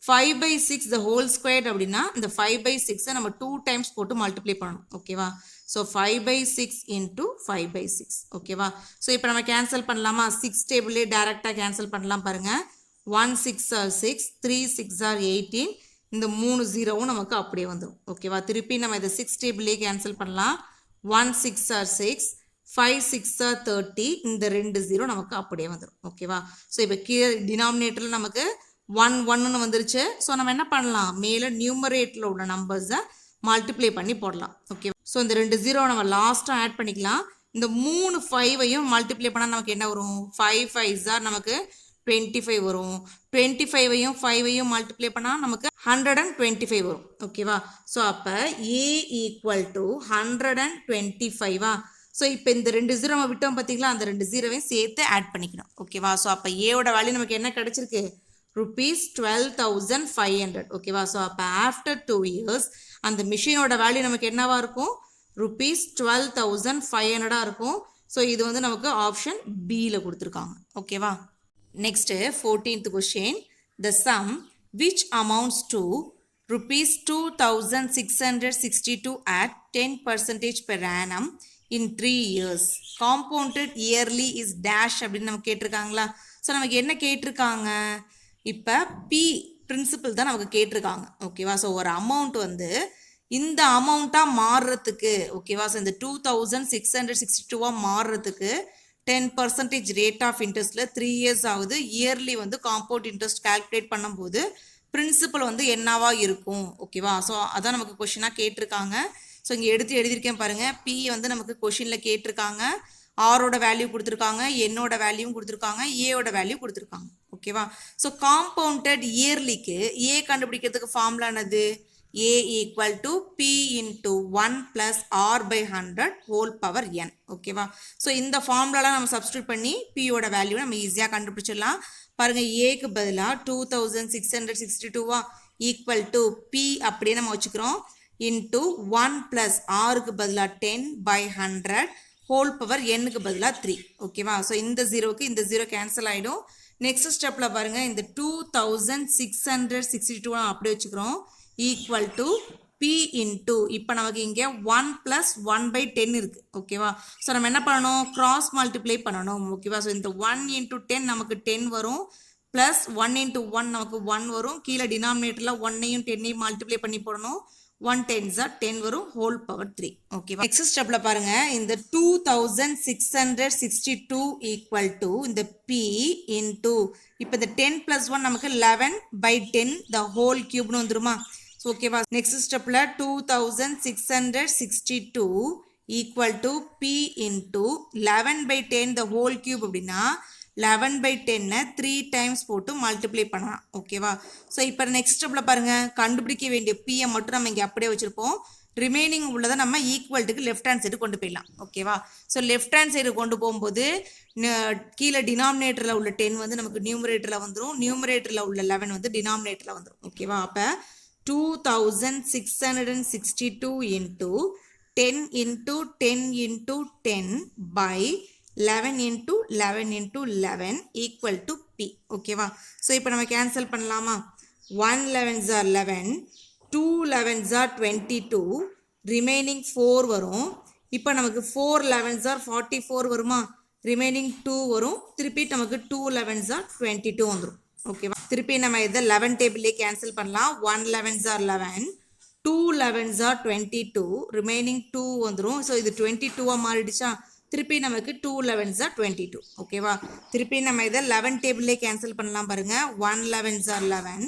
5/6 the whole square அப்படின்னா இந்த 5/6 நம்ம 2 டைம்ஸ் போட்டு மல்டிப்ளை பண்ணணும் ஓகேவா ஸோ 5/6 இன்ட்டு 5/6 ஓகேவா ஸோ இப்போ நம்ம கேன்சல் பண்ணலாமா 6 டேபிளே டேரெக்டாக கேன்சல் பண்ணலாம் பாருங்கள் 1 6s are 6 3 6s are 18 இந்த 3 0வும் நமக்கு அப்படியே வந்துடும் ஓகேவா திருப்பி நம்ம இதை 6 டேபிளே கேன்சல் பண்ணலாம் 1 6s are 6 5 6s are 30 இந்த 2 0 நமக்கு அப்படியே வந்துடும் ஓகேவா ஸோ இப்போ கீழே டினாமினேட்டரில் நமக்கு 1 1ன்னு வந்துருச்சு ஸோ நம்ம என்ன பண்ணலாம் மேலே நியூமரேட்டரில் உள்ள நம்பர்ஸை மல்டிப்ளை பண்ணி போடலாம் ஓகே ஸோ இந்த 2 0 நம்ம லாஸ்ட்டாக ஆட் பண்ணிக்கலாம் இந்த 3 5ஐயும் மல்டிப்ளை பண்ணால் நமக்கு என்ன வரும் 5 5s are நமக்கு 25 வரும் 25ஐயும் 5ஐயும் மல்டிப்ளை பண்ணால் நமக்கு 125 வரும் ஓகேவா ஸோ அப்போ ஏ ஈக்குவல் டு 125 ஸோ இப்போ இந்த 2 ஜீரோ நம்ம விட்டோம் பார்த்தீங்களா அந்த 2 ஜீரோவையும் சேர்த்து ஆட் பண்ணிக்கணும் ஓகேவா ஸோ அப்போ ஏவோட வேல்யூ நமக்கு என்ன கிடைச்சிருக்கு rupees 12,500 ஓகேவா ஸோ அப்போ ஆஃப்டர் 2 இயர்ஸ் அந்த மிஷினோட வேல்யூ நமக்கு என்னவா இருக்கும் rupees 12,500 இருக்கும் ஸோ இது வந்து நமக்கு ஆப்ஷன் பியில் கொடுத்துருக்காங்க ஓகேவா next 14th question the sum which amounts to rupees 2,662 at 10% per annum in 3 years compounded yearly is dash அப்படின்னு நமக்கு கேட்டிருக்காங்களா ஸோ நமக்கு என்ன கேட்டிருக்காங்க இப்போ பி பிரின்சிபல் தான் நமக்கு கேட்டிருக்காங்க ஓகேவா ஸோ ஒரு அமௌண்ட் வந்து இந்த அமௌண்ட்டாக மாறுறதுக்கு ஓகேவா ஸோ இந்த 2,662 மாறுறதுக்கு 10% ரேட் ஆஃப் இன்ட்ரெஸ்ட்டில் 3 இயர்ஸ் ஆகுது இயர்லி வந்து காம்பவுண்ட் இன்ட்ரெஸ்ட் கால்குலேட் பண்ணும்போது பிரின்சிபல் வந்து என்னவா இருக்கும் ஓகேவா ஸோ அதான் நமக்கு கொஷினாக கேட்டிருக்காங்க ஸோ இங்கே எடுத்து எழுதியிருக்கேன் பாருங்கள் பி வந்து நமக்கு கொஷினில் கேட்டிருக்காங்க ஆரோட வேல்யூ கொடுத்துருக்காங்க என்னோட வேல்யூவும் கொடுத்துருக்காங்க ஏயோட வேல்யூ கொடுத்துருக்காங்க ஓகேவா ஸோ காம்பவுண்டட் இயர்லிக்கு ஏ கண்டுபிடிக்கிறதுக்கு ஃபார்முலா என்னது A equal to B into 1 plus R by 100 whole power N ஓகேவா ஸோ இந்த ஃபார்முலாலாம் நம்ம சப்ஸ்டியூட் பண்ணி பியோட வேல்யூ நம்ம ஈஸியாக கண்டுபிடிச்சிடலாம் பாருங்கள் ஏக்கு பதிலாக 2,662 ஈக்குவல் டு பி அப்படியே நம்ம வச்சுக்கிறோம் இன்ட்டு 1 ப்ளஸ் ஆருக்கு பதிலாக 10 பை 100 ஹோல் பவர் எண்ணுக்கு பதிலாக 3 ஓகேவா ஸோ இந்த ஜீரோவுக்கு இந்த ஜீரோ கேன்சல் ஆகிடும் நெக்ஸ்ட் ஸ்டெப்பில் பாருங்கள் இந்த 2,662 அப்படியே வச்சுக்கிறோம் ஈக்குவல் டு பி இன்ட்டு இப்போ நமக்கு இங்கே 1 ப்ளஸ் 1 பை 10 இருக்குது ஓகேவா ஸோ நம்ம என்ன பண்ணணும் கிராஸ் மல்டிப்ளை பண்ணணும் ஓகேவா ஸோ இந்த 1 இன்ட்டு 10 நமக்கு 10 வரும் ப்ளஸ் 1 இன்ட்டு 1 நமக்கு 1 வரும் கீழே டினாமினேட்டரில் 1ஐயும் 10ஐயும் மல்டிப்ளை பண்ணி போடணும் 1 10s are 10 வரும் ஹோல் பவர் 3 ஓகேவா நெக்ஸ்ட் ஸ்டெப்பில் பாருங்கள் இந்த 2,662 ஈக்குவல் டு இந்த பி இன்ட்டு இப்போ இந்த 10 ப்ளஸ் 1 நமக்கு 11 பை 10 த ஹோல் கியூப்னு வந்துருமா ஸோ ஓகேவா நெக்ஸ்ட் ஸ்டெப்பில் 2,662 equal to B into 11 by 10 the whole cube அப்படின்னா 11 பை 10 3 டைம்ஸ் போட்டு மல்டிப்ளை பண்ணலாம் ஓகேவா ஸோ இப்போ நெக்ஸ்ட் ஸ்டெப்பில் பாருங்கள் கண்டுபிடிக்க வேண்டிய பியை மட்டும் நம்ம இங்கே அப்படியே வச்சுருப்போம் ரிமைனிங் உள்ளதை நம்ம ஈக்குவல்ட்டுக்கு லெஃப்ட் ஹேண்ட் சைடு கொண்டு போயிடலாம் ஓகேவா ஸோ லெஃப்ட் ஹேண்ட் சைடு கொண்டு போகும்போது கீழே டினாமினேட்டரில் உள்ள 10 வந்து நமக்கு நியூமரேட்டரில் வந்துடும் நியூமரேட்டரில் உள்ள 11 வந்து டினாமினேட்டரில் வந்துடும் ஓகேவா அப்போ 2,662 into 10 into 10 into 10 by 11 into 11 into 11 equal to P ஓகேவா ஸோ இப்போ நம்ம கேன்சல் பண்ணலாமா 1 11s are 11 2 11s are 22 remaining 4 வரும் இப்போ நமக்கு 4 11s are 44 வருமா ரிமைனிங் 2 வரும் திருப்பி நமக்கு 2 11s are 22 வந்துடும் ஓகேவா திருப்பி நம்ம இதை 11 டேபிள்லேயே கேன்சல் பண்ணலாம் 1 11s are 11 2 11s are 22 remaining 2 வந்துடும் ஸோ இது 22 மாறிடுச்சா திருப்பி நமக்கு 2 11s are 22 ஓகேவா திருப்பி நம்ம இதை 11 டேபிள்லேயே கேன்சல் பண்ணலாம் பாருங்கள் 1 11s are 11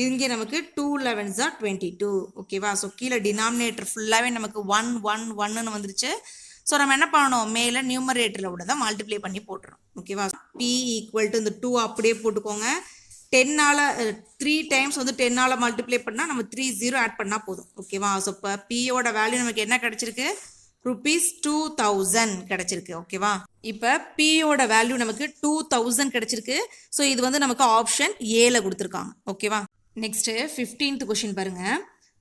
இங்கே நமக்கு 2 11s are 22 ஓகேவா ஸோ கீழே டினாமினேட்டர் ஃபுல்லாகவே நமக்கு 1 1 1ன்னு வந்துருச்சு ஸோ நம்ம என்ன பண்ணணும் மேலே நியூமரேட்டரில் உள்ளதை மல்டிப்ளை பண்ணி போட்டுறோம் ஓகேவா பி ஈக்குவல் டு இந்த 2 அப்படியே போட்டுக்கோங்க 10ஆல் 3 டைம்ஸ் வந்து 10ஆல் மல்டிப்ளை பண்ணால் நம்ம 3 0 ஆட் பண்ணால் போதும் ஓகேவா ஸோ இப்போ பியோட வேல்யூ நமக்கு என்ன கிடச்சிருக்கு rupees 2,000 கிடைச்சிருக்கு ஓகேவா இப்போ பியோட வேல்யூ நமக்கு 2,000 கிடைச்சிருக்கு ஸோ இது வந்து நமக்கு ஆப்ஷன் ஏல கொடுத்துருக்காங்க ஓகேவா நெக்ஸ்ட் 15th கொஸ்டின் பாருங்க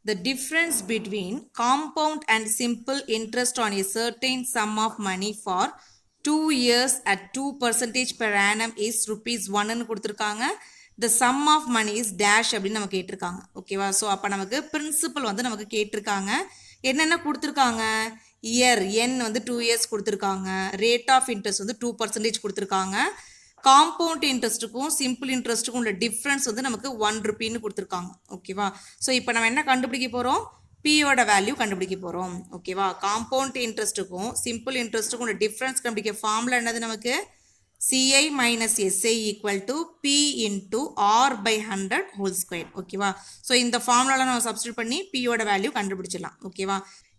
the difference between compound and simple interest on a certain sum of money for 2 years at 2% per annum is rupees 1ன்னு கொடுத்துருக்காங்க the sum of money is dash அப்படின்னு நம்ம கேட்டிருக்காங்க ஓகேவா ஸோ அப்போ நமக்கு பிரின்சிபல் வந்து நமக்கு கேட்டிருக்காங்க என்னென்ன கொடுத்துருக்காங்க இயர் என் வந்து 2 இயர்ஸ் கொடுத்துருக்காங்க ரேட் ஆஃப் இன்ட்ரெஸ்ட் வந்து 2% கொடுத்துருக்காங்க காம்பவுண்ட் இன்ட்ரெஸ்ட்டுக்கும் சிம்பிள் இன்ட்ரெஸ்ட்டுக்கும் உள்ள டிஃப்ரென்ஸ் வந்து நமக்கு 1 ரூபீன்னு கொடுத்துருக்காங்க ஓகேவா ஸோ இப்போ நம்ம என்ன கண்டுபிடிக்க போகிறோம் பியோட வேல்யூ கண்டுபிடிக்க போகிறோம் ஓகேவா காம்பவுண்ட் இன்ட்ரெஸ்ட்டுக்கும் சிம்பிள் இன்ட்ரெஸ்ட்டுக்கும் உள்ள டிஃப்ரென்ஸ் கண்டுபிடிக்க ஃபார்முலா என்னது நமக்கு CI minus SI equal to P into R by 100 whole square ஓகேவா ஸோ இந்த ஃபார்முலாவில் நம்ம சப்ஸ்டியூட் பண்ணி பியோட வேல்யூ கண்டுபிடிச்சிடலாம் ஓகேவா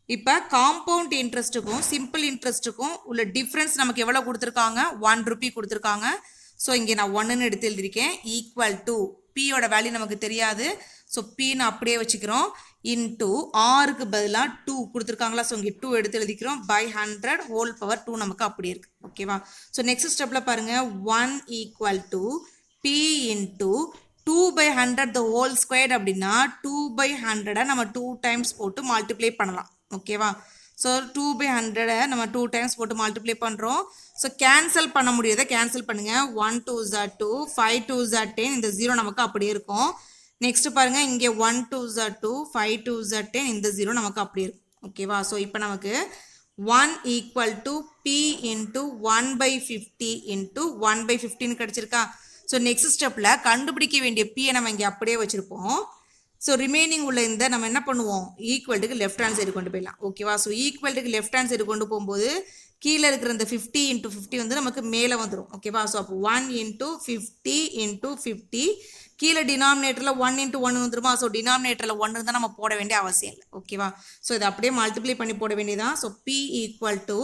இப்போ காம்பவுண்ட் இன்ட்ரெஸ்ட்டுக்கும் சிம்பிள் இன்ட்ரெஸ்ட்டுக்கும் உள்ள டிஃப்ரென்ஸ் நமக்கு எவ்வளோ கொடுத்துருக்காங்க 1 ரூபி கொடுத்துருக்காங்க. ஸோ இங்கே நான் 1ன்னு எடுத்து எழுதியிருக்கேன். ஈக்குவல் டு பியோட வேல்யூ நமக்கு தெரியாது. ஸோ பின்னு அப்படியே வச்சுக்கிறோம். இன்டூ ஆருக்கு பதிலாக 2 கொடுத்துருக்காங்களா. ஸோ இங்கே 2 எடுத்து எழுதிக்கிறோம். பை 100 ஹோல் பவர் 2 நமக்கு அப்படியே இருக்குது. ஓகேவா. ஸோ நெக்ஸ்ட் ஸ்டெப்பில் பாருங்கள் 1 equal to P into 2/100 the whole squared அப்படின்னா 2/100 நம்ம 2 டைம்ஸ் போட்டு மல்டிப்ளை பண்ணலாம். ஓகேவா. ஸோ 2/100 நம்ம 2 டைம்ஸ் போட்டு மல்டிப்ளை பண்ணுறோம். ஸோ கேன்சல் பண்ண முடியாத கேன்சல் பண்ணுங்கள். 1 2s are 2, 5 2s are 10, இந்த 0 நமக்கு அப்படியே இருக்கும். நெக்ஸ்ட் பாருங்கள் இங்கே 1 2s are 2, 5 2s are 10, இந்த 0 நமக்கு அப்படியே இருக்கும். ஓகேவா. ஸோ இப்போ நமக்கு 1 equal to B into 1/50 into 1/15 கிடச்சிருக்கா. ஸோ நெக்ஸ்ட் ஸ்டெப்பில் கண்டுபிடிக்க வேண்டிய பியை நம்ம இங்கே அப்படியே வச்சுருப்போம். ஸோ ரிமைனிங் உள்ள இந்த நம்ம என்ன பண்ணுவோம், ஈக்குவல்ட்டுக்கு லெஃப்ட் ஹேண்ட் சைடு கொண்டு போயிடலாம். ஓகேவா. ஸோ ஈக்குவல்ட்டுக்கு லெஃப்ட் ஹேண்ட் சைடு கொண்டு போகும்போது கீழே இருக்கிற இந்த 50 × 50 வந்து நமக்கு மேலே வந்துடும். ஓகேவா. ஸோ அப்போ 1 × 50 × 50 கீழே டினாமினேட்டரில் 1 × 1 வந்துருமா. ஸோ டினாமினேட்டரில் 1 இருந்தால் நம்ம போட வேண்டிய அவசியம் இல்லை. ஓகேவா. ஸோ இதை அப்படியே மல்டிப்ளை பண்ணி போட வேண்டியதான். ஸோ பி ஈக்குவல் டு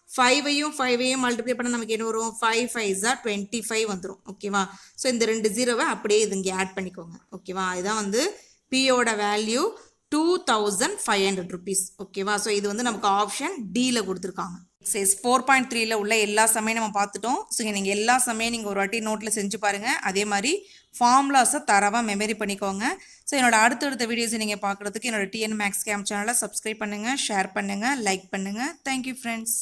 5ஐயும் மல்டிப்ளை பண்ண நமக்கு என்ன வரும், 5 5s are 25 வந்துடும். ஓகேவா. ஸோ இந்த 2 0வை அப்படியே இது இங்கே ஆட் பண்ணிக்கோங்க. ஓகேவா. இதுதான் வந்து பியோட வேல்யூ 2500 rupees. ஓகேவா. ஸோ இது வந்து நமக்கு ஆப்ஷன் டியில் கொடுத்துருக்காங்க. எக்ஸைஸ் 4.3ல உள்ள எல்லா சமையும் நம்ம பார்த்துட்டோம். ஸோ நீங்கள் எல்லா சமையும் நீங்கள் ஒரு வாட்டி நோட்டில் செஞ்சு பாருங்கள். அதே மாதிரி ஃபார்முலாஸை தரவாக மெமரி பண்ணிக்கோங்க. ஸோ என்னோட அடுத்தடுத்த வீடியோஸை நீங்கள் பார்க்குறதுக்கு என்னோட டிஎன் மேக்ஸ் கேம் சேனலை சப்ஸ்கிரைப் பண்ணுங்கள், ஷேர் பண்ணுங்கள், லைக் பண்ணுங்கள். Thank you friends.